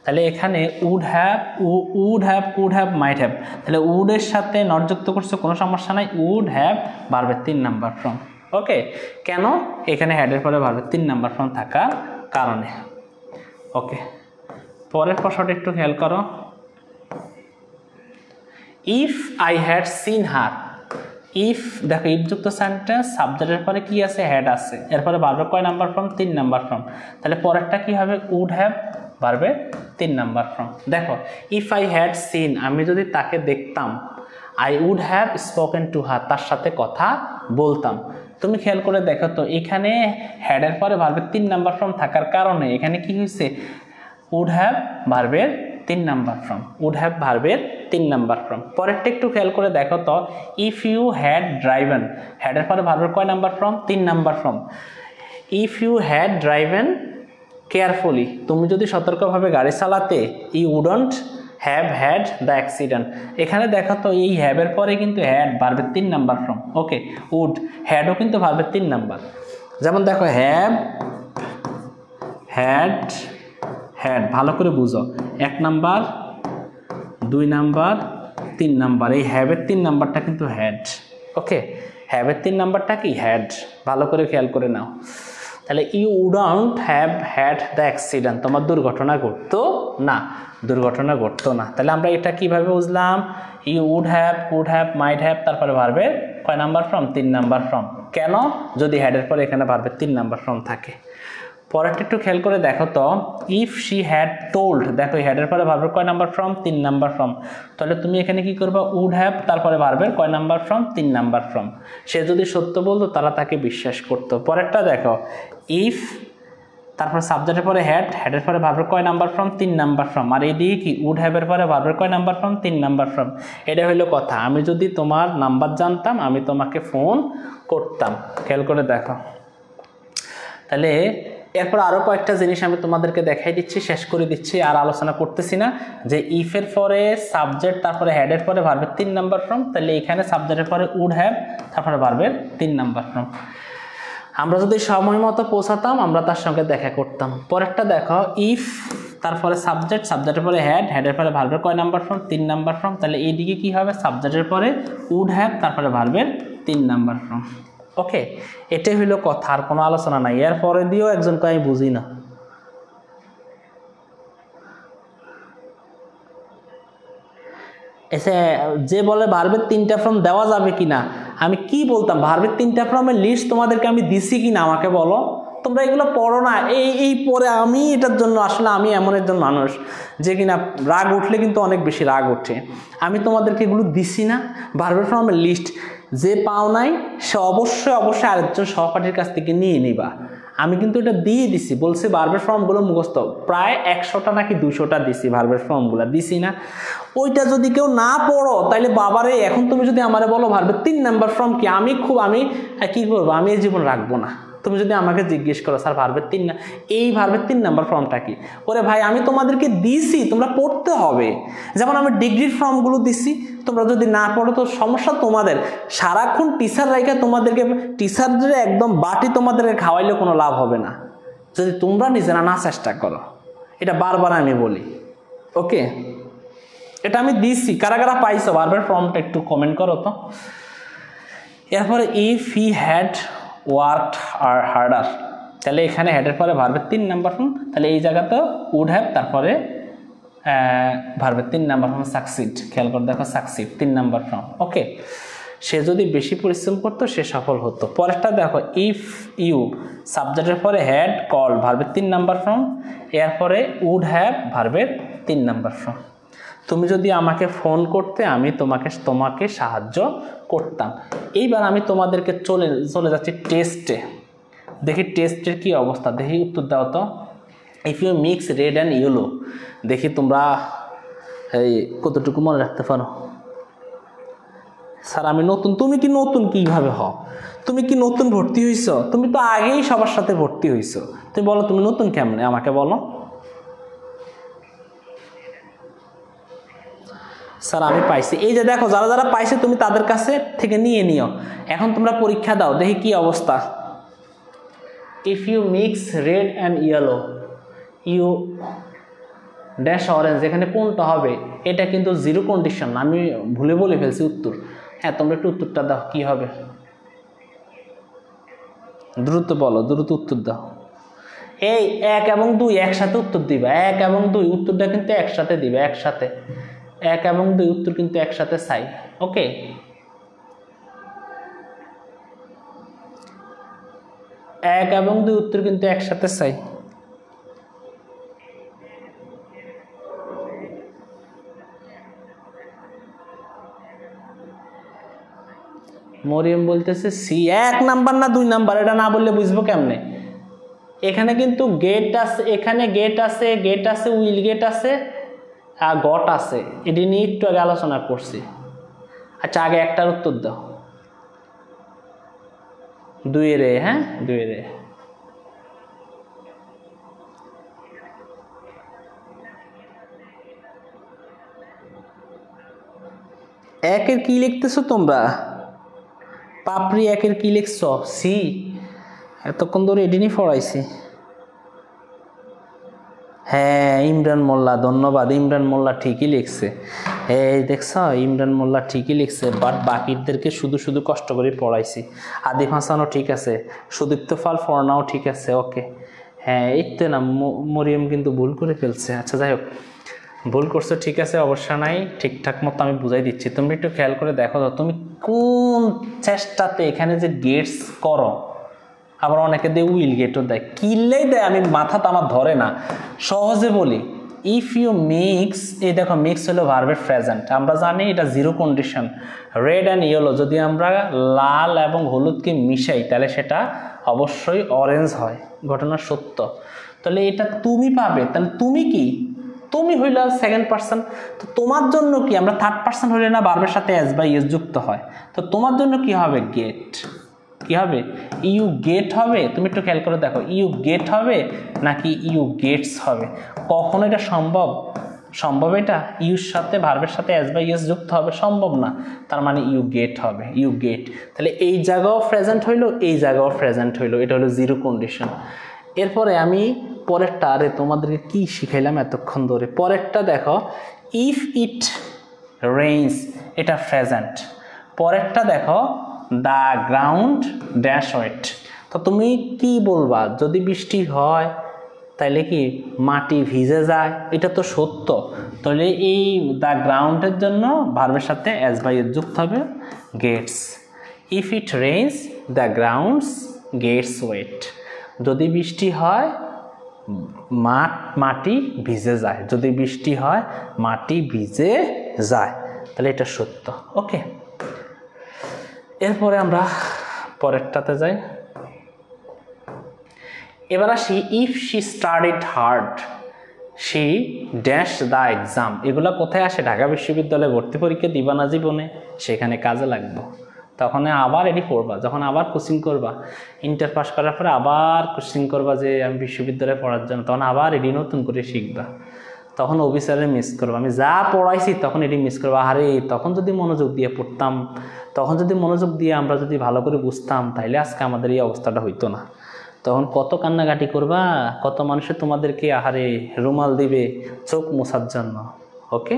তাহলে এখানে উড হ্যাভ, মাইট হ্যাভ, তাহলে উডের সাথে নট যুক্ত করছে, কোনো সমস্যা নাই। উড হ্যাভ ভার্বের 3 নাম্বার ফর্ম। ওকে, কেন? এখানে হেডের পরে ভার্বের 3 নাম্বার ফর্ম থাকার কারণে। ওকে, পরের প্রশ্নটা একটু খেয়াল করো। If I had seen her, if, দেখো ইফ যুক্ত সেন্টেন্স, সাবজেক্টের পরে কি আছে? হেড আছে, এরপরে ভার্বের কয় নাম্বার ফর্ম? 3 number form. তাহলে পরেরটা কি হবে? উড হ্যাভ ভার্বের 3 নাম্বার ফর্ম। দেখো ইফ আই হ্যাড সিন, আমি যদি তাকে দেখতাম, I would have spoken to her, তার সাথে কথা বলতাম। তুমি খেয়াল করে দেখো তো এখানে হ্যাডের পরে ভার্বের 3 নাম্বার ফর্ম থাকার কারণে এখানে কি হয়েছে উড হ্যাভ ভার্বের 3 নাম্বার ফর্ম, উড হ্যাভ ভার্বের 3 নাম্বার ফর্ম। পরেরটা একটু খেয়াল করে দেখো তো ইফ ইউ হ্যাড ড্রাইভেন, হ্যাডের পরে ভার্বের কয় number form 3 number form. If you had driven carefully, তুমি যদি সতর্কভাবে গাড়ি চালাতে, you wouldn't have had the accident. এখানে দেখো তো এই হ্যাভের পরে কিন্তু হ্যাড ভার্বের 3 নাম্বার ফর্ম। ওকে, উড হ্যাডও কিন্তু ভার্বের 3 নাম্বার। যেমন দেখো হ্যাভ হ্যাড হ্যাড, ভালো করে বুঝো, 1 নাম্বার 2 নাম্বার 3 নাম্বার, এই হ্যাভের 3 নাম্বারটা কিন্তু হ্যাড। ওকে, হ্যাভের 3 নাম্বারটা কি হ্যাড, ভালো করে খেয়াল করে নাও। তাহলে you wouldn't have had the accident, তোমার দুর্ঘটনা ঘটতো না, দুর্ঘটনা ঘটতো না। তাহলে আমরা এটা কিভাবে বুঝলাম, you would have might have, তারপরে ভার্বের কয় নাম্বার ফর্ম 3 নাম্বার ফর্ম। কেন, যদি হ্যাডের পরে এখানে ভার্বের 3 নাম্বার ফর্ম থাকে। পরেরটা একটু খেয়াল করে দেখো তো ইফ শি হ্যাড টোল্ড, দেখো হ্যাডের পরে ভার্বের কয় নাম্বার ফর্ম 3 নাম্বার ফর্ম। তাহলে তুমি এখানে কি করবা, উড হ্যাভ তারপরে ভার্বের কয় নাম্বার ফর্ম 3 নাম্বার ফর্ম। সে যদি সত্য বলতো তারা তাকে বিশ্বাস করতো। পরেরটা দেখো ইফ তারপর সাবজেক্টের পরে হ্যাড, হ্যাডের পরে ভার্বের কয় নাম্বার ফর্ম 3 নাম্বার ফর্ম। আর এইদিকে কি উড হ্যাভের পরে ভার্বের কয় নাম্বার ফর্ম 3 নাম্বার ফর্ম। এটা হইলো কথা, আমি যদি তোমার নাম্বার জানতাম আমি তোমাকে ফোন করতাম। খেয়াল করে দেখো। তাহলে এরপর আরও কয়েকটা জিনিস আমি তোমাদেরকে দেখাই দিচ্ছি, শেষ করে দিচ্ছি, আর আলোচনা করতেছি না। যে ইফের পরে সাবজেক্ট তারপরে হ্যাডের পরে ভার্বের 3 নাম্বার ফর্ম, তাহলে এখানে সাবজেক্টের পরে উড হ্যাভ তারপরে ভার্বের 3 নাম্বার ফর্ম। আমরা যদি সময় মতো পৌঁছাতাম আমরা তার সঙ্গে দেখা করতাম। পরেরটা দেখো ইফ তারপরে সাবজেক্ট, সাবজেক্টের পরে হ্যাড, হ্যাডের পরে ভার্বের কয় নাম্বার ফর্ম 3 নাম্বার ফর্ম। তাহলে এইদিকে কি হবে, সাবজেক্টের পরে উড হ্যাভ তারপরে ভার্বের 3 নাম্বার ফর্ম। ওকে, এটাই হইলো কথা, আর কোনো আলোচনা নাই। এর পরে দিয়েও একজনকে আমি বুঝি না, এসে যে বলে ভার্বের 3টা ফর্ম দেওয়া যাবে কিনা, আমি কি বলতাম ভার্বের 3টা ফর্মের লিস্ট তোমাদেরকে আমি দিছি কিনা আমাকে বলো। তোমরা এগুলো পড়ো না, এই পরে আমি এটার জন্য আসলে আমি এমন একজন মানুষ যে কিনা রাগ উঠলে কিন্তু অনেক বেশি রাগ ওঠে। আমি তোমাদেরকে এগুলো দিছি না ভার্বের ফর্মের লিস্ট, যে পাও নাই সে অবশ্যই আরেকজন সহপাঠীর কাছ থেকে নিয়ে নিবা। আমি কিন্তু এটা দিয়ে দিছি, বলছি ভার্বের ফর্মগুলো মুখস্থ, প্রায় 100টা নাকি 200টা দিছি ভার্বের ফর্মগুলো, দিছি না। ওইটা যদি কেউ না পড়ো তাহলে বাবারে, এখন তুমি যদি আমারে বলো ভার্বের 3 নাম্বার ফর্ম কি, আমি কি করবো, আমি এই জীবন রাখবো না। তুমি যদি আমাকে জিজ্ঞেস করো স্যার ভার্বের 3 এই ভার্বের 3 নাম্বার ফর্মটা কি, ওরে ভাই আমি তোমাদেরকে দিছি, তোমরা পড়তে হবে। যেমন আমি ডিগ্রির ফর্মগুলো দিছি, তোমরা যদি না পড়ো তো সমস্যা তোমাদের। সারাক্ষণ টিচার রাইখা তোমাদেরকে, টিচারদের একদম বাটি তোমাদেরকে খাওয়াইলে কোনো লাভ হবে না যদি তোমরা নিজেরা না চেষ্টা করো। এটা বারবার আমি বলি। ওকে, এটা আমি দিছি, কারা কারা পাইছো ভার্বের ফর্মটা একটু কমেন্ট করো তো। এরপরে if he had worked harder, তাহলে এখানে হ্যাডের পরে ভার্বের 3 নাম্বার ফর্ম, তাহলে এই জায়গাতে উড হ্যাভ তারপরে ভার্বের 3 নাম্বার ফর্ম সাকসিড। খেয়াল করে দেখো সাকসিড 3 নাম্বার ফর্ম। ওকে, সে যদি বেশি পরিশ্রম করতো সে সফল হতো। পরেরটা দেখো ইফ ইউ সাবজেক্টের পরে হ্যাড কল ভার্বের 3 নাম্বার ফর্ম, এরপরে উড হ্যাভ ভার্বের 3 নাম্বার ফর্ম। তুমি যদি আমাকে ফোন করতে আমি তোমাকে সাহায্য করতাম। এইবার আমি তোমাদেরকে চলে যাচ্ছি টেস্টে, দেখি টেস্টের কি অবস্থা, দেখি উত্তর দাও তো। If you mix red and yellow, দেখি তোমরা এই কতটুকু মনে রাখতে পারো। স্যার আমি নতুন, তুমি কি নতুন কিভাবে হও, তুমি কি নতুন ভর্তি হইছ, তুমি তো আগেই সবার সাথে ভর্তি হইছ, তুমি বলো তুমি নতুন কেমনে আমাকে বলো। স্যার আমি পাইছি, এই যে দেখো যারা যারা পাইছে তুমি তাদের কাছে থেকে নিয়ে নিও। এখন তোমরা পরীক্ষা দাও, দেখি কি অবস্থা। If you mix red and yellow you dash orange, এখানে কোনটা হবে, এটা কিন্তু জিরো কন্ডিশন, আমি ভুলে বলে ফেলছি উত্তর। হ্যাঁ তোমরা একটু উত্তরটা দাও, কি হবে দ্রুত বলো, দ্রুত উত্তর দাও। এই 1 এবং 2 একসাথে উত্তর দিবা, 1 এবং 2 উত্তরটা কিন্তু একসাথে দিবে, একসাথে 1 এবং 2 উত্তর কিন্তু একসাথে চাই। ওকে, 1 এবং 2 উত্তর কিন্তু একসাথে চাই। মরিয়ম বলতেছে সি। 1 নাম্বার না 2 নাম্বার, এটা না বললে বুঝবো কেমনে? এখানে কিন্তু গেট আছে, এখানে গেট আছে, উইল গেট আছে আর গট আছে, এটি নিয়ে একটু আগে আলোচনা করছি। আচ্ছা আগে একটার উত্তর দাও। 2 এর এ, হ্যাঁ 2 এর এ। একের কি লিখতেছো তোমরা? পাপড়ি একের কি লিখছো? সি। এতক্ষণ ধরে এটি নিয়ে পড়াইছি। হ্যাঁ ইমরান মোল্লা, ধন্যবাদ। ইমরান মোল্লা ঠিকই লিখছে। এই দেখছ, ইমরান মোল্লা ঠিকই লিখছে, বাট বাকিদেরকে শুধু শুধু কষ্ট করে পড়াইছি। আদিফ হাসানও ঠিক আছে, সুদীপ্ত ফাল ফর্নাও ঠিক আছে। ওকে হ্যাঁ এই তো না, মরিয়ম কিন্তু ভুল করে ফেলছে। আচ্ছা যাই হোক, ভুল করছো ঠিক আছে, অবশ্য নাই, ঠিকঠাক মতো আমি বুঝাই দিচ্ছি। তুমি একটু খেয়াল করে দেখো তো, তুমি কোন চেষ্টাতে এখানে যে গেটস করো, আবার অনেকে দিয়ে উইল গেটও দেয়, কিনলেই দেয়, আমি মাথাটা আমার ধরে না। সহজে বলি, ইফ ইউ মিক্স, এই দেখো মিক্স হলো ভার্বের প্রেজেন্ট, আমরা জানি এটা zero condition. Red and yellow, যদি আমরা লাল এবং হলুদকে মিশাই তাহলে সেটা অবশ্যই অরেঞ্জ হয়, ঘটনা সত্য। তাহলে এটা তুমি পাবে, তাহলে তুমি কি, তুমি হইল সেকেন্ড পার্সন, তো তোমার জন্য কি, আমরা থার্ড পার্সন হইলে না ভার্বের সাথে এস বা ইয়েস যুক্ত হয়, তো তোমার জন্য কি হবে? গেট। কি হবে? ইউ গেট হবে। তুমি একটু খেয়াল করে দেখো, ইউ গেট হবে নাকি ইউ গেটস হবে? কখনো এটা সম্ভব? সম্ভব এটা ইউর সাথে ভার্বের সাথে এস বা ইয়েস যুক্ত হবে? সম্ভব না। তার মানে ইউ গেট হবে, ইউ গেট। তাহলে এই জায়গাও প্রেজেন্ট হইলো, এই জায়গাও প্রেজেন্ট হইলো, এটা হলো জিরো কন্ডিশন। এরপরে আমি পরেরটা, আরে তোমাদেরকে কি শিখাইলাম এতক্ষণ ধরে, পরেরটা দেখো, ইফ ইট রেইনস, এটা প্রেজেন্ট। পরেরটা দেখো, দ্য গ্রাউন্ড ড্যাশ ওয়েট, তো তুমি কি বলবা? যদি বৃষ্টি হয় তাইলে কি মাটি ভিজে যায়, এটা তো সত্য। তাহলে এই দ্য গ্রাউন্ডের জন্য ভার্বের সাথে এস বাই এস যুক্ত হবে, gets. If it rains the grounds gets wet, যদি বৃষ্টি হয় মাটি ভিজে যায়, যদি বৃষ্টি হয় মাটি ভিজে যায়, তাহলে এটা সত্য। ওকে, এরপরে আমরা পরেরটাতে যাই। এবার আসি, if she studied hard she dash the exam, এগুলো কোথায় আসে? ঢাকা বিশ্ববিদ্যালয়ে ভর্তি পরীক্ষা দিবা না জীবনে, সেখানে কাজে লাগবে। তখন আবার এটি পড়বা, যখন আবার কোচিং করবা, ইন্টার পাস করার পরে আবার কোচিং করবা যে আমি বিশ্ববিদ্যালয়ে পড়ার জন্য, তখন আবার এটি নতুন করে শিখবা, তখন অফিসারে মিস করবো, আমি যা পড়াইছি তখন এটি মিস করবো। আরে তখন যদি মনোযোগ দিয়ে পড়তাম, তখন যদি মনোযোগ দিয়ে আমরা যদি ভালো করে বুঝতাম, তাইলে আজকে আমাদের এই অবস্থাটা হইতো না। তখন কত কান্নাকাটি করবা, কত মানুষে তোমাদেরকে আহারে রুমাল দিবে চোখ মোছার জন্য, ওকে,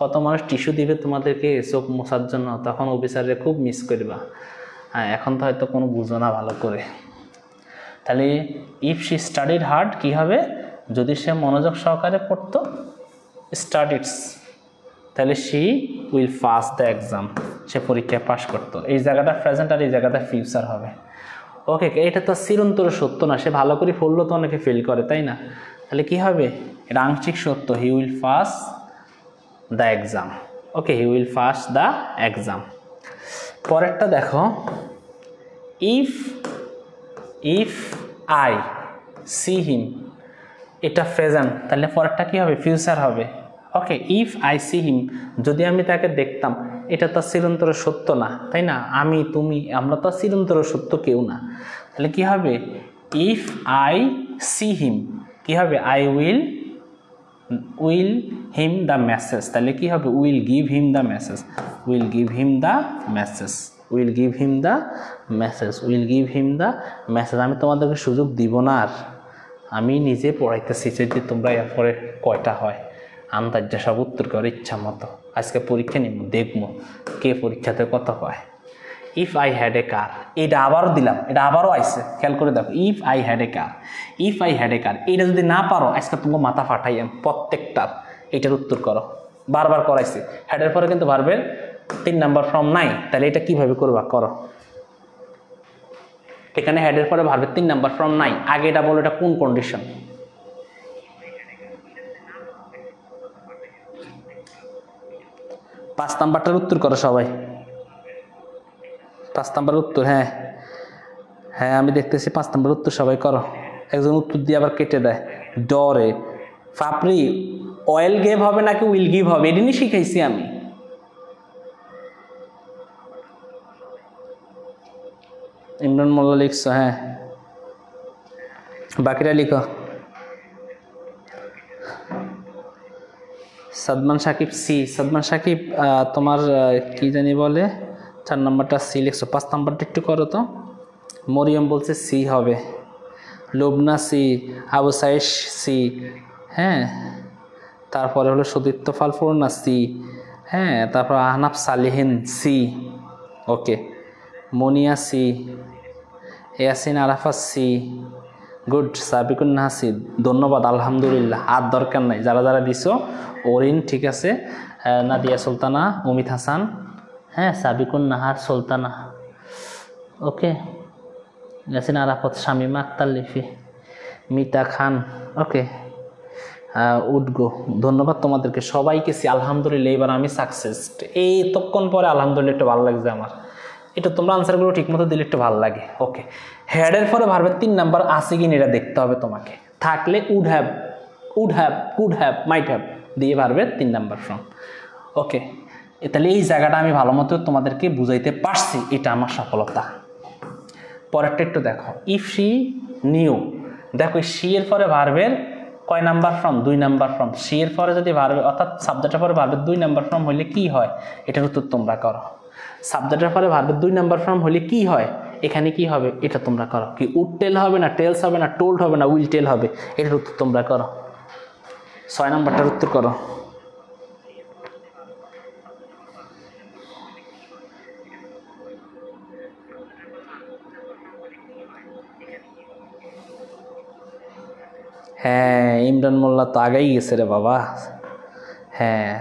কত মানুষ টিস্যু দিবে তোমাদেরকে চোখ মোছার জন্য, তখন অফিসারে খুব মিস করবা। হ্যাঁ এখন তো হয়তো কোনো বুঝো না ভালো করে। তাহলে ইফ শি স্টাডিড হার্ড কী হবে? যদি সে মনোযোগ সহকারে পড়তো, স্টাডিডস, তাহলে she will pass the exam, সে পরীক্ষায় পাশ করতো। এই জায়গাটা প্রেজেন্ট আর এই জায়গাটা ফিউচার হবে। ওকে, এটা তো চিরন্তর সত্য না, সে ভালো করে পড়লো তো অনেকে ফেল করে, তাই না? তাহলে কি হবে? এটা আংশিক সত্য, he will pass the exam. Okay, he will pass the exam. পরেরটা দেখো, ইফ আই সি হিম, এটা প্রেজেন্ট, তাহলে পরেরটা কি হবে? ফিউচার হবে। ওকে, ইফ আই সি হিম, যদি আমি তাকে দেখতাম, এটা তো চিরন্তর সত্য না, তাই না? আমি তুমি আমরা তো চিরন্তর সত্য কেউ না। তাহলে কি হবে? ইফ আই সি হিম কি হবে? I will him the message, তাহলে কি হবে? Will give him the message, will give him the message, will give him the message, will give him the message. আমি তোমাদেরকে সুযোগ দিব না, আর আমি নিজে পড়াইতেছি যে তোমরা এরপরে কয়টা হয় আন্দাজটা সব উত্তর করে ইচ্ছা মতো। আজকে পরীক্ষা নিব, দেখবো কে পরীক্ষাতে কত হয়। If I had a car, এটা আবারও দিলাম, এটা আবারও আইসে, খেয়াল করে দেখো। If I had a car, if I had a car, এটা যদি না পারো আজকে তোমাকে মাথা ফাটাই প্রত্যেকটার এটার উত্তর করো। বারবার করাইছি। হ্যাডের পরে কিন্তু ভার্বের 3 নাম্বার ফর্ম নাই, তাহলে এটা কিভাবে করবা করো। এখানে হেডের পরে ভার্বের 3 নাম্বার ফর্ম নাই, আগে এটা বলো এটা কোন কন্ডিশন? পাঁচ নাম্বারটার উত্তর করো সবাই। 5 নাম্বার উত্তর। হ্যাঁ হ্যাঁ আমি দেখতেছি 5 নাম্বার উত্তর সবাই করো। একজন উত্তর দিয়ে আবার কেটে দেয় ডরে। পাপড়ি অয়েল গেভ হবে নাকি উইল গিভ হবে এটা নিয়ে শিখাইছি আমি। ইমরান মোল্লা লিখছো, হ্যাঁ বাকিরা লিখো। সাদমান সাকিব সি। সাদমান সাকিব তোমার কি জানি বলে 4 নাম্বারটা সি লিখছো, 5 নাম্বারটা একটু করো তো। মরিয়ম বলছে সি হবে, লুবনা সি, আবু সাইশ সি, হ্যাঁ তারপরে হলো সুদীপ্ত ফালফুরনা সি, হ্যাঁ তারপর Ahnaf Salihin C, okay Moniya C, Yasin Arafat C, good. Sabikun Nasi ধন্যবাদ আলহামদুলিল্লাহ, আর দরকার নাই যারা যারা দিছো। ওরিন ঠিক আছে, নাদিয়া সুলতানা, অমিত হাসান, হ্যাঁ সাবিকুন নাহার সুলতানা, ওকে ইয়াসিন আরাফাত, শামিমা আক্তার লিফি, মিতা খান, ওকে উডগো। ধন্যবাদ তোমাদেরকে সবাইকে সি। আলহামদুলিল্লাহ এবার আমি সাকসেস। এই তখন পরে আলহামদুলিল্লাহ একটু ভালো লাগছে আমার। এটা তোমরা আনসারগুলো ঠিকমতো দিলে একটু ভালো লাগে। ওকে হেডের পরে ভার্বের 3 নাম্বার আছে কিনা এটা দেখতে হবে তোমাকে। থাকলে would have, could have, might have দিয়ে ভার্বের 3 নাম্বার ফর্ম। ওকে তাহলে এই জায়গাটা আমি ভালো মতো তোমাদেরকে বুঝাইতে পারছি, এটা আমার সফলতা। পরেরটা একটু দেখো, ইফ শি নিউ। দেখো শি এর পরে ভার্বের কয় number form? 2 number form. She এর পরে যদি ভার্বের অর্থাৎ সাবজেক্টের পরে ভার্বের 2 নাম্বার ফর্ম হলে কি হয়, এটার উত্তর তোমরা করো। সাবজেক্টের পরে ভার্বের 2 নাম্বার ফর্ম হলে কি হয়, এখানে কি হবে এটা তোমরা করো। কি উড টেল হবে না, টেলস হবে না, টোল্ড হবে না, উইল টেল হবে, এটার উত্তর তোমরা করো। 6 নাম্বারটার উত্তর করো। হ্যাঁ ইমরান মোল্লা তো আগেই গেছে রে বাবা। হ্যাঁ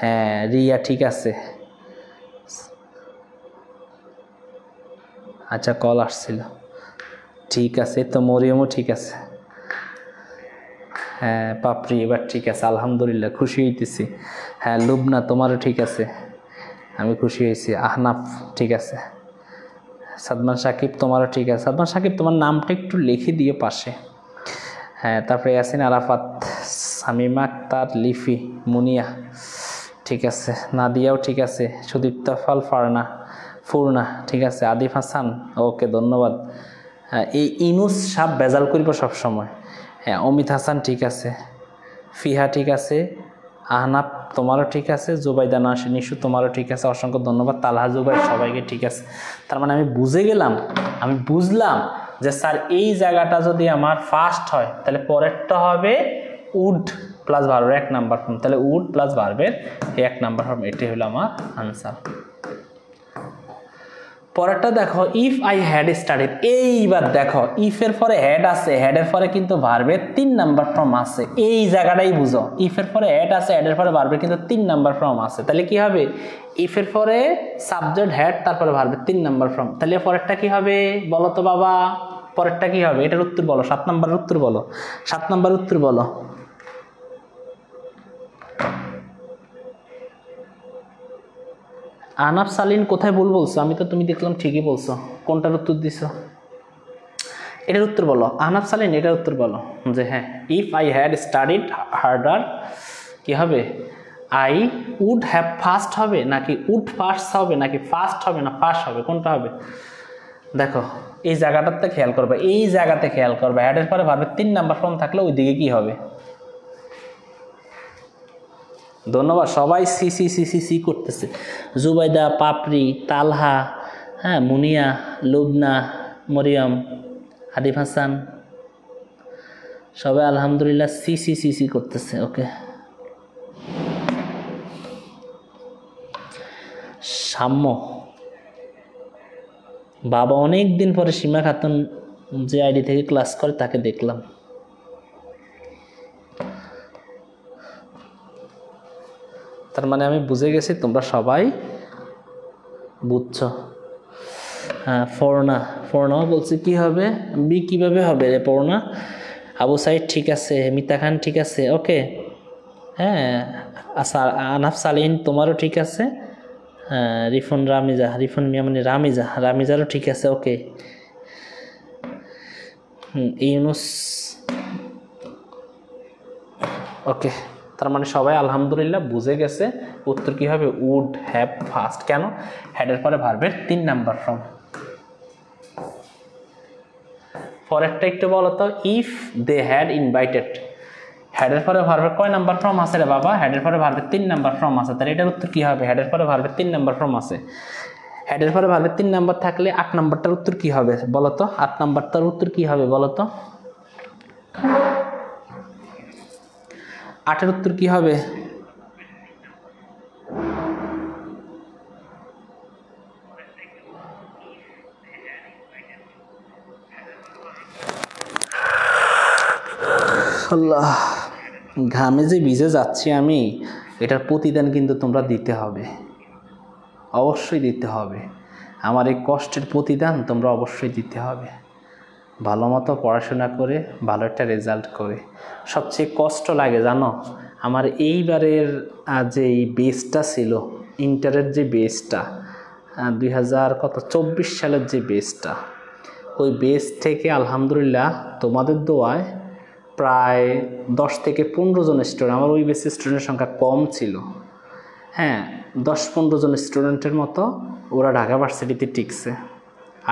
হ্যাঁ রিয়া ঠিক আছে। আচ্ছা কল আসছিল, ঠিক আছে তো। মরিয়মও ঠিক আছে, হ্যাঁ পাপড়ি এবার ঠিক আছে আলহামদুলিল্লাহ, খুশি হইতেছি। হ্যাঁ লুবনা তোমারও ঠিক আছে, আমি খুশি হয়েছি। আহনাফ ঠিক আছে। সাদমান সাকিব তোমারও ঠিক আছে। সাদমান সাকিব তোমার নামটা একটু লিখে দিয়ে পাশে। হ্যাঁ তারপরে ইয়াসিন আরাফাত, শামিমা আক্তার লিফি, মুনিয়া ঠিক আছে, নাদিয়াও ঠিক আছে, সুদীপ্তা ফুরনা ঠিক আছে, আদিফ হাসান ওকে ধন্যবাদ। এই ইনুস সাপ বেজাল করব সবসময়। হ্যাঁ অমিত হাসান ঠিক আছে, ফিহা ঠিক আছে, আহনাফ তোমারও ঠিক আছে, জুবাইদা নিশু তোমারও ঠিক আছে, অসংখ্য ধন্যবাদ। তালহা জুবাই সবাইকে ঠিক আছে। তার মানে আমি বুঝে গেলাম, আমি বুঝলাম যে স্যার এই জায়গাটা যদি আমার ফার্স্ট হয় তাহলে পরেরটা হবে উড প্লাস ভার্বের 1 নাম্বার ফর্ম। তাহলে উড প্লাস ভার্বের 1 নাম্বার ফর্ম, এটাই হলো আমার আনসার। পরেরটা দেখো, ইফ আই হ্যাড স্টাডিড। এইবার দেখো ইফের পরে হ্যাড আছে, হেডের পরে কিন্তু ভার্বের 3 নাম্বার ফর্ম আছে। এই জায়গাটাই বুঝো, ইফের পরে হ্যাড আছে, হেডের পরে ভার্বের কিন্তু 3 নাম্বার ফর্ম আছে। তাহলে কি হবে, ইফের পরে সাবজেক্ট হ্যাড, তারপরে ভার্বের 3 নাম্বার ফর্ম। তাহলে পরেরটা কি হবে বলো তো বাবা, পরেরটা কি হবে, এটার উত্তর বলো। 7 নাম্বার উত্তর বলো, 7 নাম্বার উত্তর বলো। আহনাফ সালিন কোথায় ভুল বলছো? আমি তো তুমি দেখলাম ঠিকই বলছো। কোনটার উত্তর দিছো? এটার উত্তর বলো। আহনাফ সালিন এটার উত্তর বলো যে হ্যাঁ, if I had studied harder কি হবে, আই উড হ্যাভ ফার্স্ট হবে নাকি উড ফার্স্ট হবে নাকি ফার্স্ট হবে না ফার্স্ট হবে, কোনটা হবে? দেখো এই জায়গাটাতে খেয়াল করবে, এই জায়গাতে খেয়াল করবে। হ্যাডের পরে ভার্বের 3 নাম্বার ফর্ম থাকলে ওই দিকে কি হবে? ধন্যবাদ সবাই C C C C C করতেছে। জুবাইদা, পাপড়ি, তালহা, হ্যাঁ মুনিয়া, লুবনা, মরিয়ম, আদিফ হাসান সবাই আলহামদুলিল্লাহ সি সি সি সি করতেছে। ওকে সাম্য বাবা, অনেক দিন পরে সীমা খাতুন যে আইডি থেকে ক্লাস করে তাকে দেখলাম। তার মানে আমি বুঝে গেছি তোমরা সবাই বুঝছো। হ্যাঁ ফোরনাও বলছে কি হবে, বি কিভাবে হবে রে ফোরনা? আবু সাইদ ঠিক আছে, মিতা খান ঠিক আছে, ওকে হ্যাঁ আনাফ সালিন তোমারও ঠিক আছে, রিফন রামিজা, রিফন মিয়া মানে রামিজা, রামিজারও ঠিক আছে। ওকে, ইউনুস, ওকে। তার মানে সবাই আলহামদুলিল্লাহ বুঝে গেছে উত্তর কি হবে, উড হ্যাভ ফার্স্ট। কেন? হ্যাডের পরে ভার্বের 3 নাম্বার ফর্ম। পরেরটা একটু বলো তো, ইফ দে হ্যাড ইনভাইটেড, হেডের পরে ভার্বের কয় নাম্বার ফর্ম আছে রে বাবা? হেডের পরে ভার্বের 3 নাম্বার ফর্ম আছে। তাহলে এটার উত্তর কি হবে? হেডের পরে ভার্বের 3 নাম্বার ফর্ম আছে। হেডের পরে ভার্বের 3 নাম্বার থাকলে 8 নাম্বারটার উত্তর কি হবে বলো তো? 8 নাম্বারটার উত্তর কি হবে বলো তো? 8-এর উত্তর কি হবে? আল্লাহ, ঘামে যে ভিজে যাচ্ছি আমি, এটার প্রতিদান কিন্তু তোমরা দিতে হবে, অবশ্যই দিতে হবে। আমার এই কষ্টের প্রতিদান তোমরা অবশ্যই দিতে হবে। ভালো মতো পড়াশোনা করে ভালো একটা রেজাল্ট করে। সবচেয়ে কষ্ট লাগে জানো, আমার এইবারের যে এই বেসটা ছিল, ইন্টারের যে বেসটা 2024 সালের যে বেসটা, ওই বেস থেকে আলহামদুলিল্লাহ তোমাদের দোয়ায় প্রায় 10 থেকে 15 জন স্টুডেন্ট, আমার ওই বেসের স্টুডেন্টের সংখ্যা কম ছিল, হ্যাঁ 10-15 জন স্টুডেন্টের মতো ওরা ঢাকা ভার্সিটিতে টিকছে।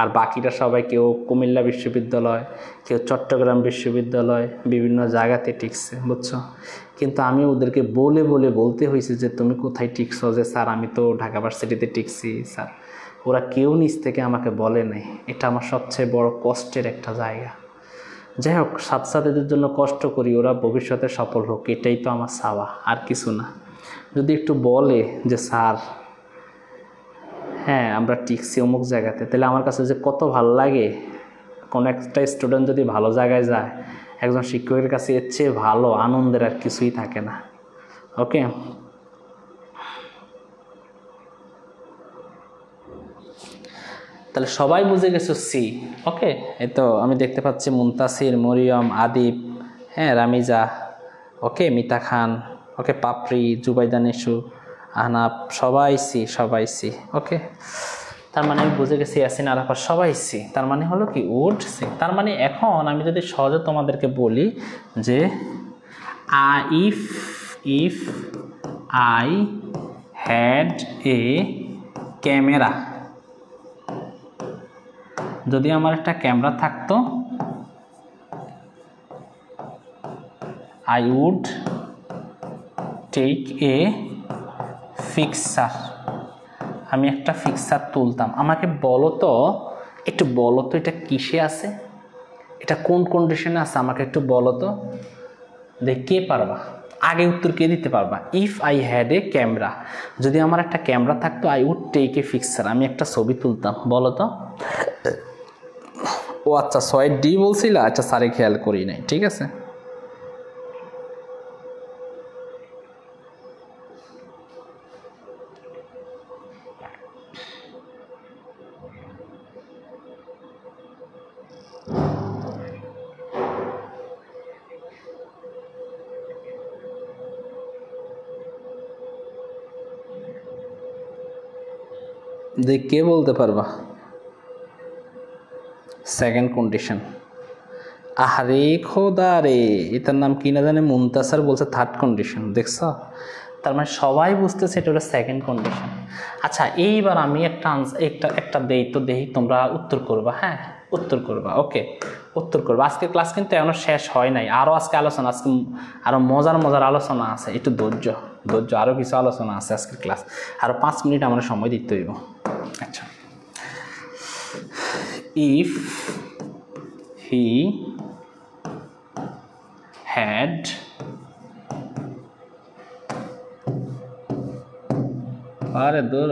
আর বাকিরা সবাই কেউ কুমিল্লা বিশ্ববিদ্যালয়, কেউ চট্টগ্রাম বিশ্ববিদ্যালয়, বিভিন্ন জায়গাতে টিকছে, বুঝছো। কিন্তু আমি ওদেরকে বলতে হয়েছে যে তুমি কোথায় টিকছো, যে স্যার আমি তো ঢাকা ভার্সিটিতে টিকছি স্যার। ওরা কেউ নিজ থেকে আমাকে বলে নাই। এটা আমার সবচেয়ে বড় কষ্টের একটা জায়গা। যাই হোক, ছাত্রছাত্রীদের জন্য কষ্ট করি, ওরা ভবিষ্যতে সফল হোক, এটাই তো আমার চাওয়া, আর কিছু না। যদি একটু বলে যে স্যার হ্যাঁ আমরা টিকছি অমুক জায়গাতে, তাহলে আমার কাছে যে কত ভালো লাগে। কোনো একটা স্টুডেন্ট যদি ভালো জায়গায় যায়, একজন শিক্ষকের কাছে এর চেয়ে ভালো আনন্দের আর কিছুই থাকে না। ওকে, তাহলে সবাই বুঝে গেছো সি। ওকে, এই তো আমি দেখতে পাচ্ছি মুনতাসির, মরিয়ম, আদিব, হ্যাঁ রামিজা, ওকে মিতা খান, ওকে পাপড়ি, জুবাইদা নিশু, আহনাব, সবাই সি, সবাই সি। ওকে, তার মানে আমি বুঝে গেছি ইয়াসিন আরাফাত সবাই সি। তার মানে হলো কি উড সি। তার মানে এখন আমি যদি সহজে তোমাদেরকে বলি যে if I had a camera, যদি আমার একটা ক্যামেরা থাকতো, I would take a picture, আমি একটা ফিক্সার তুলতাম। আমাকে বলো তো, একটু বলো তো এটা কিসে আছে, এটা কোন কন্ডিশনে আছে, আমাকে একটু বলো তো। দেখ কে পারবা, আগে উত্তর কে দিতে পারবা? If I had a camera, যদি আমার একটা ক্যামেরা থাকতো, I would take a picture, আমি একটা ছবি তুলতাম। বলো তো। ও আচ্ছা 6D বলছিলা, আচ্ছা সারে খেয়াল করি নাই, ঠিক আছে। দেখ কে বলতে পারবা? Second condition. আরে খোদা রে, এটার নাম কি না জানে, মুনতাসার বলছে থার্ড কন্ডিশন। দেখছ, তার মানে সবাই বুঝতেছে এটা হলো সেকেন্ড কন্ডিশন। আচ্ছা এইবার আমি একটা দেই তো, দেখি তোমরা উত্তর করবা। হ্যাঁ উত্তর করবা, ওকে উত্তর করবা। আজকের ক্লাস কিন্তু এখনো শেষ হয় নাই, আরও আজকে আলোচনা, আজকে আরও মজার আলোচনা আছে। একটু ধৈর্য, আরও কিছু আলোচনা আছে আজকের ক্লাস, আরও 5 মিনিট আমার সময় দিতে হইব। আচ্ছা, ইফ হি had আরে দূর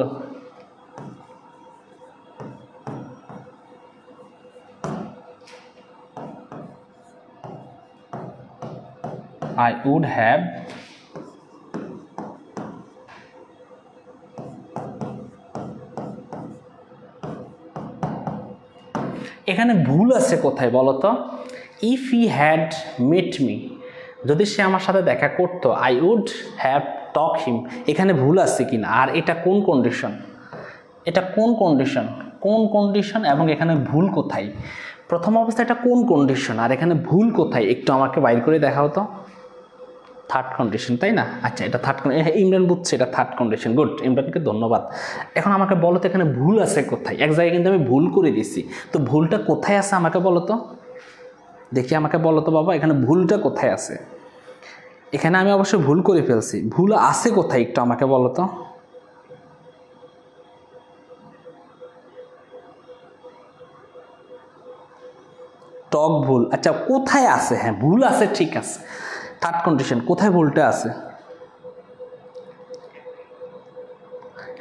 I would have এখানে ভুল আছে কোথায় বলো তো? If he had met me, যদি সে আমার সাথে দেখা করতো, আই উড হ্যাভ টক হিম, এখানে ভুল আছে কিনা? আর এটা কোন কন্ডিশন? এটা কোন কন্ডিশন এবং এখানে ভুল কোথায়? প্রথম অবস্থায় এটা কোন কন্ডিশন আর এখানে ভুল কোথায় একটু আমাকে বাইর করে দেখাও তো। থার্ড কন্ডিশন, তাই না? আচ্ছা, এটা থার্ড কন্ডিশন। ইমরান বুঝছে এটা থার্ড কন্ডিশন, গুড, ইমরানকে ধন্যবাদ। এখন আমাকে বলো তো এখানে ভুল আছে কোথায়? এক জায়গায় কিন্তু আমি ভুল করে দিছি, তো ভুলটা কোথায় আছে আমাকে বলো তো। দেখি, আমাকে বলো তো বাবা, এখানে ভুলটা কোথায় আছে? এখানে আমি অবশ্যই ভুল করে ফেলছি, ভুল আছে কোথায় একটু আমাকে বলো তো। টক ভুল, আচ্ছা কোথায় আছে? হ্যাঁ ভুল আছে, ঠিক আছে। থার্ড কন্ডিশন, কোথায় ভুলটা আছে?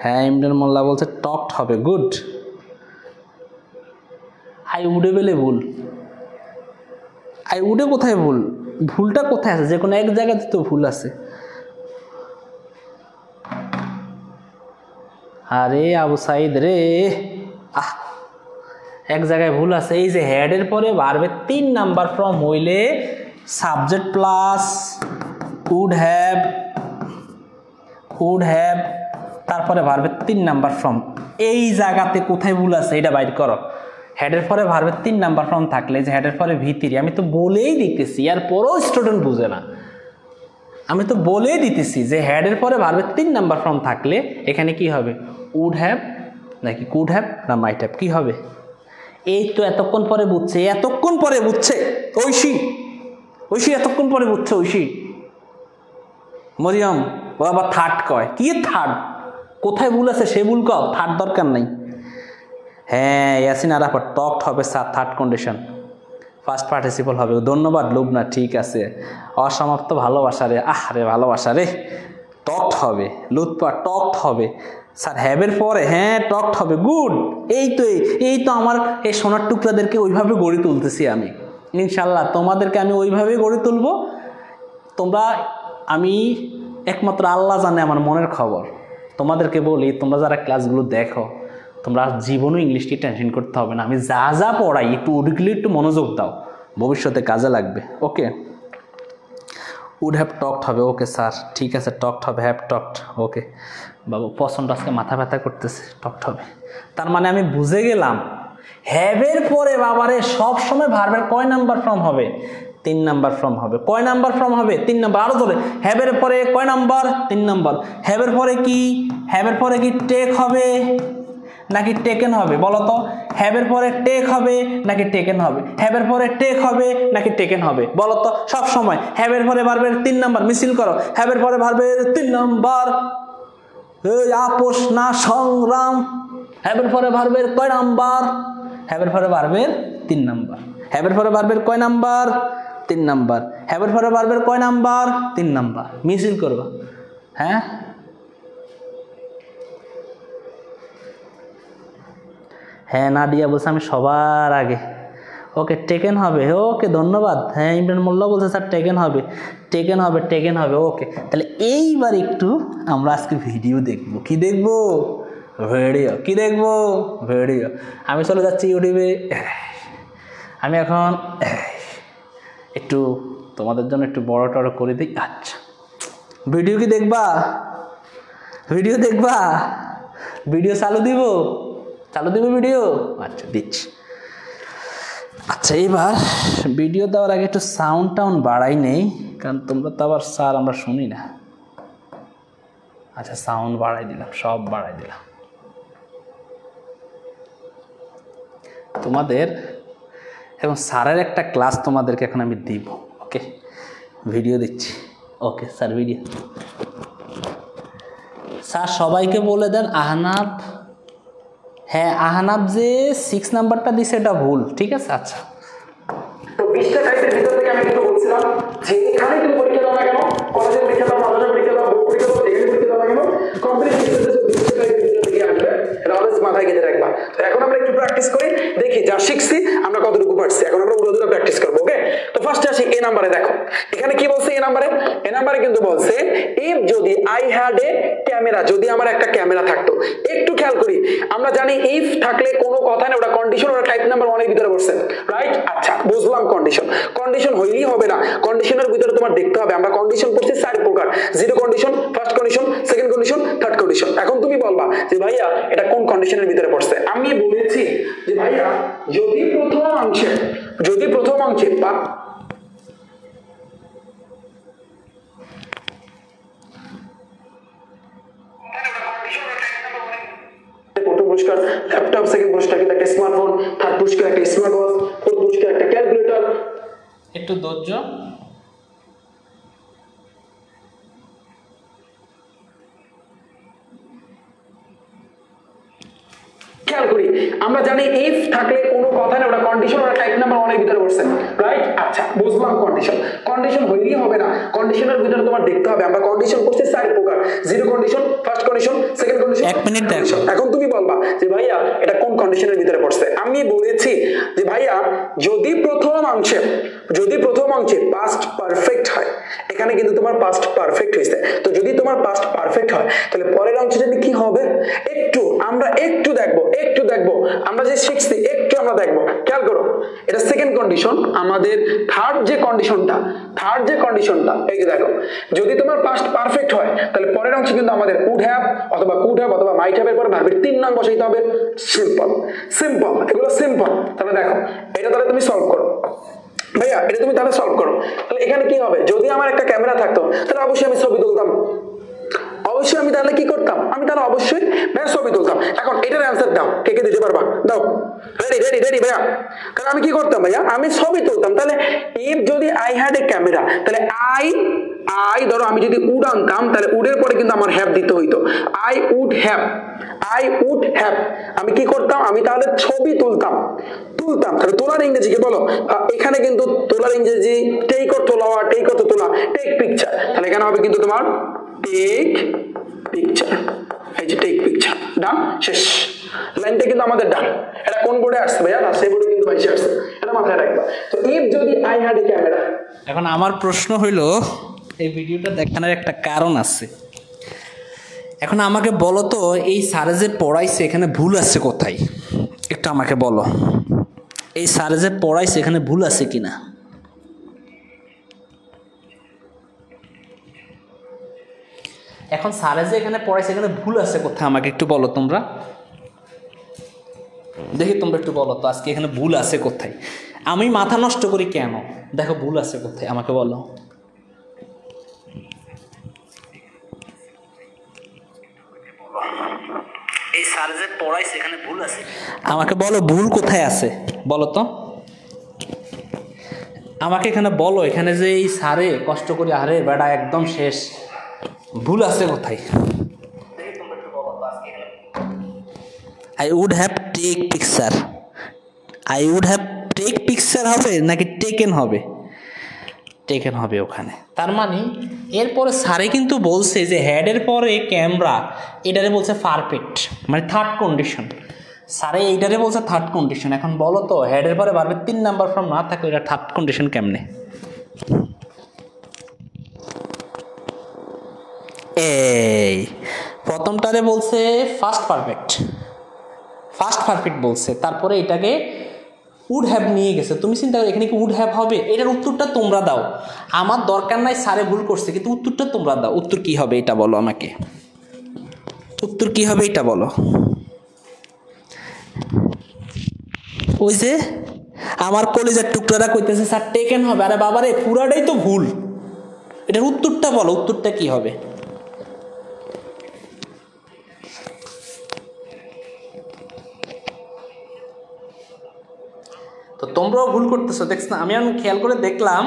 হ্যাঁ, ইমরান মোল্লা বলছে টকড হবে, গুড। আই উডে বেলে ভুল, আই উডে কোথায় ভুল? ভুলটা কোথায় আছে? যে কোনো এক জায়গাতে তো ভুল আছে। আরে আবু সাইদ রে, এক জায়গায় ভুল আছে। এই যে হেডের পরে ভার্বের 3 নাম্বার ফর্ম হইলে সাবজেক্ট প্লাস উড হ্যাভ, তারপরে ভার্বের 3 নাম্বার ফর্ম, এই জায়গাতে কোথায় ভুল আছে এটা বাইর করো। হেডের পরে ভার্বের 3 নাম্বার ফর্ম থাকলে, যে হেডের পরে V3, আমি তো বলেই দিতেছি, আর পরেও স্টুডেন্ট বুঝে না। আমি তো বলেই দিতেছি যে হেডের পরে ভার্বের 3 নাম্বার ফর্ম থাকলে এখানে কি হবে? উড হ্যাভ নাকি কুড হ্যাভ না মাইট হ্যাভ, কি হবে? এই তো এতক্ষণ পরে বুঝছে, ঐশী এতক্ষণ পরে বুঝছে। ঐশী, মরিয়ম ও আবার থার্ড কয়, কি থার্ড? কোথায় ভুল আছে সে ভুল কও, থার্ড দরকার নাই। হ্যাঁ, ইয়াসিন আরাফাত, টকড হবে sir, third condition, first participle হবে। ধন্যবাদ লুবনা, ঠিক আছে। অসমাপ্ত ভালোবাসা রে, আরে ভালোবাসা রে, টকড হবে। লুৎপা, টকড হবে স্যার, হ্যাবের পরে, হ্যাঁ টকড হবে, গুড। এই তো আমার এই সোনার টুকরাদেরকে ওইভাবে গড়ে তুলতেছি আমি, ইনশাল্লাহ তোমাদেরকে আমি ওইভাবেই গড়ে তুলবো। আমি একমাত্র আল্লাহ জানে আমার মনের খবর। তোমাদেরকে বলি, তোমরা যারা ক্লাসগুলো দেখো, তোমরা জীবনও ইংলিশকে টেনশন করতে হবে না। আমি যা যা পড়াই ওগুলো একটু মনোযোগ দাও, ভবিষ্যতে কাজে লাগবে। ওকে, উড হ্যাভ টকড হবে, ওকে স্যার, ঠিক আছে, টকড হবে, হ্যাভ টকড, ওকে। বাবু পছন্দ আজকে মাথা ব্যথা করতেছে, টকড হবে। তার মানে আমি বুঝে গেলাম হ্যাভের পরে বাবারে সব সময় ভার্বের কয় নাম্বার ফর্ম হবে? 3 নাম্বার ফর্ম হবে। কয় নাম্বার ফর্ম হবে? 3 নাম্বার। আরো ধরে, হ্যাভের পরে কয় নাম্বার? 3 নাম্বার। হ্যাভের পরে কি টেক হবে নাকি টেকেন হবে? বলো তো, হ্যাভের পরে টেক হবে নাকি টেকেন হবে? হ্যাভের পরে টেক হবে নাকি টেকেন হবে? বলো তো, সব সময় হ্যাভের পরে ভার্বের 3 নাম্বার, মিছিল করো। হ্যাভের পরে ভার্বের 3 নাম্বার, এই আপোষ না সংগ্রাম। হ্যাভের পরে ভার্বের কয় নাম্বার? হ্যাভের পরে ভার্বের 3 নাম্বার। হ্যাভের পরে ভার্বের কয় নাম্বার? 3 নাম্বার। হ্যাভের পরে ভার্বের কয় নাম্বার? 3 নাম্বার। মিছিল করবা। হ্যাঁ, হ্যাঁ নাদিয়া বলছে আমি সবার আগে। ওকে, টেকেন হবে, ওকে ধন্যবাদ। হ্যাঁ, ইমরান মোল্লা বলছে স্যার টেকেন হবে, ওকে। তাহলে এইবার একটু আমরা আজকে ভিডিও দেখবো। কি দেখবো? ভিডিও। আমি চলে যাচ্ছি ইউটিউবে। আমি এখন একটু তোমাদের জন্য একটু বড় টড় করে দিই। আচ্ছা, ভিডিও কি দেখবা? ভিডিও চালু দিব ভিডিও? আচ্ছা, দিচ্ছি। আচ্ছা, এবার ভিডিও দেওয়ার আগে একটু সাউন্ড বাড়াই নেই, কারণ তোমরা তো আবার স্যার আমরা শুনি না। আচ্ছা, সাউন্ড বাড়াই দিলাম, সব বাড়াই দিলাম। তোমাদের এবং স্যারের একটা ক্লাস তোমাদেরকে এখন আমি দিব। ওকে, ভিডিও দিচ্ছি। Okay sir, video. স্যার সবাইকে বলে দেন আহনাব। হ্যাঁ, আহনাব যে 6 নাম্বারটা দিছে এটা ভুল, ঠিক আছে? আচ্ছা, তো 20টা টাইপের ভিতর থেকে আমি কিন্তু বলছিলাম যে এখানে তুমি পরীক্ষা দাও না কেন, কলেজের পরীক্ষা দাও, মাদ্রাসার পরীক্ষা দাও, বোর্ড পরীক্ষা দাও, যেখানে পরীক্ষা দাও না কেন, কমপ্লিট 20টা টাইপের ভিতর থেকে আসবে। এটা অলওয়েজ মাথায় গেঁথে রাখবা। তো এখন আমরা একটু প্র্যাকটিস করি, দেখি যা শিখছি আমরা কতটুকু পারছি। এখন আমরা উড়োদুরা প্র্যাকটিস করবো। ওকে, তো ফার্স্টে আসি এ নাম্বারে। দেখো এখানে কি বলছে? এ নাম্বারে কিন্তু বলছে ইফ যদি আই হ্যাড এ ক্যামেরা, যদি আমার একটা ক্যামেরা থাকতো। একটু খেয়াল খেয়াল করি আমরা জানি ইফ থাকলে কোনো কথা না ওটা কন্ডিশন ওটা টাইপ নাম্বার 1 এর ভিতরে বসছে রাইট আচ্ছা বুঝলাম কন্ডিশন হইলেই হবে না কন্ডিশনের ভিতরে তোমার দেখতে হবে আমরা কন্ডিশন করছি চার প্রকার zero condition first condition second condition third condition এখন তুমি বলবা যে ভাইয়া এটা কোন কন্ডিশনের ভিতরে পড়ছে আমি বলেছি যে ভাইয়া যদি প্রথম অংশে প্রথম পুরস্কার ল্যাপটপ সেকেন্ড পুরস্কার কিন্তু একটা স্মার্টফোন থার্ড পুরস্কার একটা স্মার্ট ওয়াচ ফোর্থ পুরস্কার একটা ক্যালকুলেটর একটু ধৈর্য খেয়াল করি আমরা জানি ইফ থাকলে কোনো কথা না ওটা কন্ডিশন ওটা টাইপ নাম্বার 1 এর ভিতরে বসছে রাইট আচ্ছা বুঝলাম কন্ডিশন হইলেই হবে না কন্ডিশনের ভিতরে তোমার দেখতে হবে আমরা কন্ডিশন করছি চার প্রকার zero condition first condition second condition এক মিনিট দেখো এখন তুমি বলবা যে ভাইয়া এটা কোন কন্ডিশনের ভিতরে পড়ছে আমি বলেছি যে ভাইয়া যদি প্রথম অংশে পাস্ট পারফেক্ট হয় এখানে কিন্তু তোমার পাস্ট পারফেক্ট হইছে তো যদি তোমার পাস্ট পারফেক্ট হয় তাহলে পরের অংশে যদি কি হবে আমরা একটু দেখবো আমরা যে শিখছি একটু আমরা দেখবো খেয়াল করো এটা সেকেন্ড কন্ডিশন আমাদের থার্ড যে কন্ডিশনটা এই যে দেখো যদি তোমার পাস্ট পারফেক্ট হয় তাহলে পরের অংশে কিন্তু আমাদের উড হ্যাভ অথবা মাইট হ্যাভ এর পর ভার্বের 3 নাম বসাইতে হবে সিম্পল এগুলো সিম্পল তাহলে দেখো এটা তাহলে তুমি সলভ করো ভাইয়া এটা তুমি তাহলে সলভ করো তাহলে এখানে কি হবে যদি আমার একটা ক্যামেরা থাকতো তাহলে অবশ্যই আমি ছবি তুলতাম আমি তাহলে কি করতাম আমি তাহলে অবশ্যই ছবি তুলতাম এখন এটার অ্যান্সার দাও কে দিতে পারবা দাও রেডি ভাইয়া কারণ আমি কি করতাম ভাইয়া আমি ছবি তুলতাম তাহলে ইফ যদি আই হ্যাড এ ক্যামেরা তাহলে আই ধরো আমি যদি উড আনতাম তাহলে উডের পরে কিন্তু আমার হ্যাভ দিতে হইতো আই উড হ্যাভ আমি কি করতাম আমি তাহলে ছবি তুলতাম তাহলে তোলার ইংরেজি কি বলো এখানে কিন্তু তোলার ইংরেজি টেক তোলা টেক পিকচার তাহলে এখানে হবে কিন্তু তোমার টেক পিকচার এই যে টেক পিকচার ডান শেষ লাইনটা কিন্তু আমাদের ডান এটা কোন বোর্ডে আসছে ভাইয়া না সেই বোর্ডে কিন্তু বাইশে আসছে এটা মাথায় রাখবা তো ইফ যদি আই হ্যাড এ ক্যামেরা এখন আমার প্রশ্ন হইলো এই ভিডিওটা দেখানোর একটা কারণ আছে এখন আমাকে বলো তো এই স্যারে যে পড়াইছে এখানে ভুল আছে কোথায় একটু আমাকে বলো এই স্যারে যে পড়াইছে এখানে ভুল আছে কিনা এখন স্যারে যে এখানে পড়াইছে এখানে ভুল আছে কোথায় আমাকে একটু বলো তোমরা দেখি তোমরা একটু বলো তো আজকে এখানে ভুল আছে কোথায় আমি মাথা নষ্ট করি কেন দেখো ভুল আছে কোথায় আমাকে বলো এই স্যার যে পড়াইছে এখানে ভুল আছে আমাকে বলো ভুল কোথায় আছে বলো তো আমাকে এখানে বলো এখানে যে এই স্যারে কষ্ট করি আরে বেটা একদম শেষ ভুল আছে কোথায় I would have take picture হবে নাকি টেকেন হবে ওখানে তার মানে এরপরে স্যারে কিন্তু বলছে যে হেডের পরে ক্যামেরা এটারে বলছে পারফেক্ট মানে থার্ড কন্ডিশন স্যারে এইটারে বলছে থার্ড কন্ডিশন এখন বলো তো হেডের পরে ভার্বের 3 নাম্বার ফর্ম না থাকলে এটা থার্ড কন্ডিশন কেমনে এই প্রথমটারে বলছে ফার্স্ট পারফেক্ট বলছে তারপরে এটাকে উড হ্যাভ নিয়ে গেছে তুমি চিন্তা করো এখানে কি উড হ্যাভ হবে এটার উত্তরটা তোমরা দাও আমার দরকার নাই স্যারে ভুল করছে কিন্তু উত্তরটা তোমরা দাও উত্তর কি হবে এটা বলো আমাকে উত্তর কি হবে এটা বলো ওই যে আমার কলেজের টুকরাটা কইতেছে স্যার টেকেন হবে আরে বাবারে পুরাটাই তো ভুল এটার উত্তরটা বলো উত্তরটা কি হবে তো তোমরাও ভুল করতেছো দেখছ না আমি খেয়াল করে দেখলাম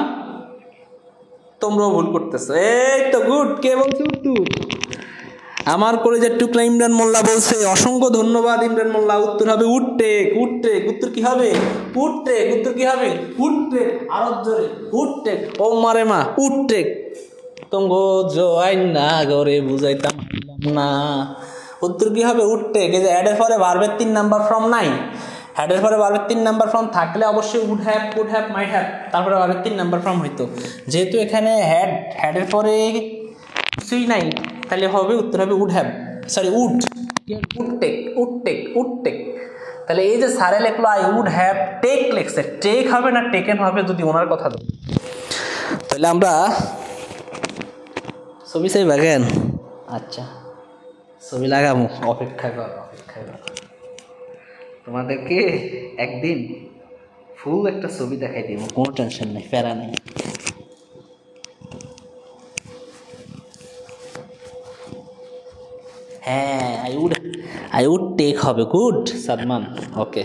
তোমরাও ভুল করতেছো এই তো গুড কে বলছে উত্তর আমার কলেজের টুকরা ইমরান মোল্লা বলছে অসংখ্য ধন্যবাদ ইমরান মোল্লা উত্তর হবে উডটেক উত্তর কি হবে উত্তর কি হবে উডটেক আরো জোরে উডটেক ও মারে মা উডটেক তঙ্গো জয় না গরে বুঝাইতাম না উত্তর কি হবে উডটেক এই যে অ্যাডের পরে ভার্বের 3 নাম্বার ফর্ম নাই হেডের পরে ভার্বের 3 নাম্বার ফর্ম থাকলে অবশ্যই উড হ্যাভ মাইট হ্যাভ তারপরে ভার্বের 3 নাম্বার ফর্ম হইতো যেহেতু এখানে হেডের পরে কিছুই নাই তাহলে হবে উত্তর হবে উড উড টেক। তাহলে এই যে স্যারে লিখলো আই উড হ্যাভ টেক লিখছে, টেক হবে না টেকেন হবে যদি ওনার কথা ধরি। তাহলে আমরা ছবি চাই বাগেন, আচ্ছা ছবি লাগাবো, অপেক্ষা কর। তোমাদেরকে একদিন ফুল একটা ছবি দেখাই দিব, কোনো টেনশন নেই, প্যারা নেই। হ্যাঁ আই উড টেক হবে, গুড সাদমান, ওকে।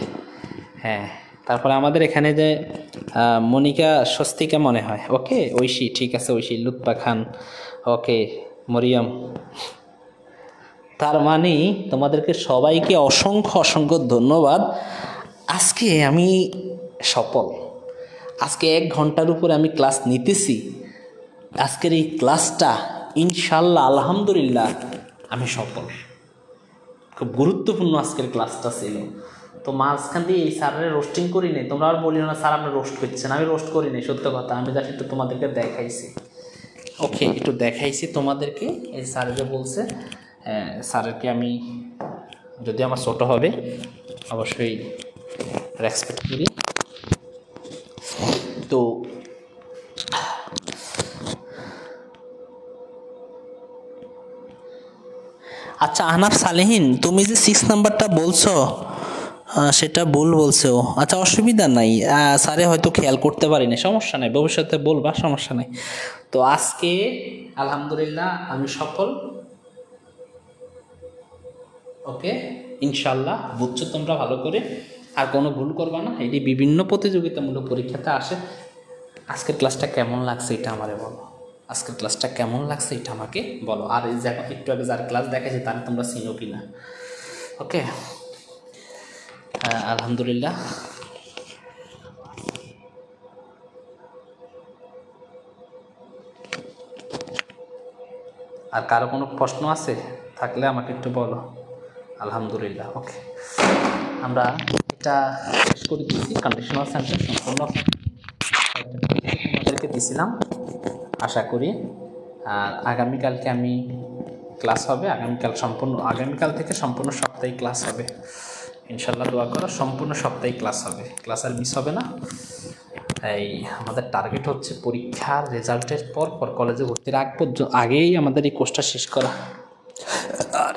হ্যাঁ তারপরে আমাদের এখানে যে মনিকা স্বস্তিকা মনে হয়, ওকে, ঐশী, ঠিক আছে ঐশী, লুৎফা খান, ওকে, মরিয়ম। তার মানে তোমাদেরকে সবাইকে অসংখ্য ধন্যবাদ। আজকে আমি সফল, আজকে 1 ঘন্টার উপরে আমি ক্লাস নিতেছি। আজকের এই ক্লাসটা ইনশাল্লাহ আলহামদুলিল্লাহ আমি সফল। খুব গুরুত্বপূর্ণ আজকের ক্লাসটা ছিল। তো মাঝখান দিয়ে এই স্যারের রোস্টিং করি নাই, তোমরা আর বলিও না স্যার আপনি রোস্ট করছেন। আমি রোস্ট করি নাই, সত্য কথা। আমি জাস্ট একটু তোমাদেরকে দেখাইছি, ওকে, একটু দেখাইছি তোমাদেরকে। এই স্যার যে বলছে, স্যারকে আমি, যদি আমার ছোট হবে অবশ্যই রেসপেক্ট করি। তো আচ্ছা আহনাফ সালেহিন, তুমি যে 6 নাম্বারটা বলছো সেটা ভুল বলছো। আচ্ছা অসুবিধা নাই, স্যারে হয়তো খেয়াল করতে পারিনি, সমস্যা নাই, ভবিষ্যতে বলবা, সমস্যা নাই। তো আজকে আলহামদুলিল্লাহ আমি সফল, ওকে ইনশাল্লাহ। বুঝছো তোমরা ভালো করে, আর কোনো ভুল করবা না। এটি বিভিন্ন প্রতিযোগিতামূলক পরীক্ষাতে আসে। আজকের ক্লাসটা কেমন লাগছে এটা আমারে বলো, আজকের ক্লাসটা কেমন লাগছে এটা আমাকে বলো। আর এই যে একটু আগে যার ক্লাস দেখাইছে তার তোমরা চিনো কি না, ওকে। আলহামদুলিল্লাহ। আর কারো কোনো প্রশ্ন আছে থাকলে আমাকে একটু বলো। আলহামদুলিল্লাহ, ওকে। আমরা এটা শেষ করে দিচ্ছি। কন্ডিশনাল সেন্টেন্স সম্পূর্ণ আমাদেরকে দিয়েছিলাম, আশা করি। আর আগামীকালকে আমি ক্লাস হবে, আগামীকাল থেকে সম্পূর্ণ সপ্তাহে ক্লাস হবে ইনশাল্লাহ। দোয়া করো, সম্পূর্ণ সপ্তাহে ক্লাস হবে, ক্লাস আর মিস হবে না। এই আমাদের টার্গেট হচ্ছে পরীক্ষার রেজাল্টের পর কলেজে ভর্তির আগেই আমাদের এই কোর্সটা শেষ করা। আর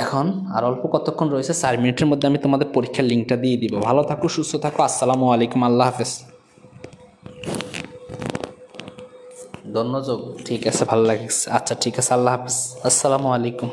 এখন আর অল্প কতক্ষণ রয়েছে, 4 মিনিটের মধ্যে আমি তোমাদের পরীক্ষার লিঙ্কটা দিয়ে দিব। ভালো থাকো, সুস্থ থাকো, আসসালামু আলাইকুম, আল্লাহ হাফেজ। ধন্যযোগ, ঠিক আছে, ভালো লাগছে, আচ্ছা ঠিক আছে, আল্লাহ হাফেজ, আসসালামু আলাইকুম।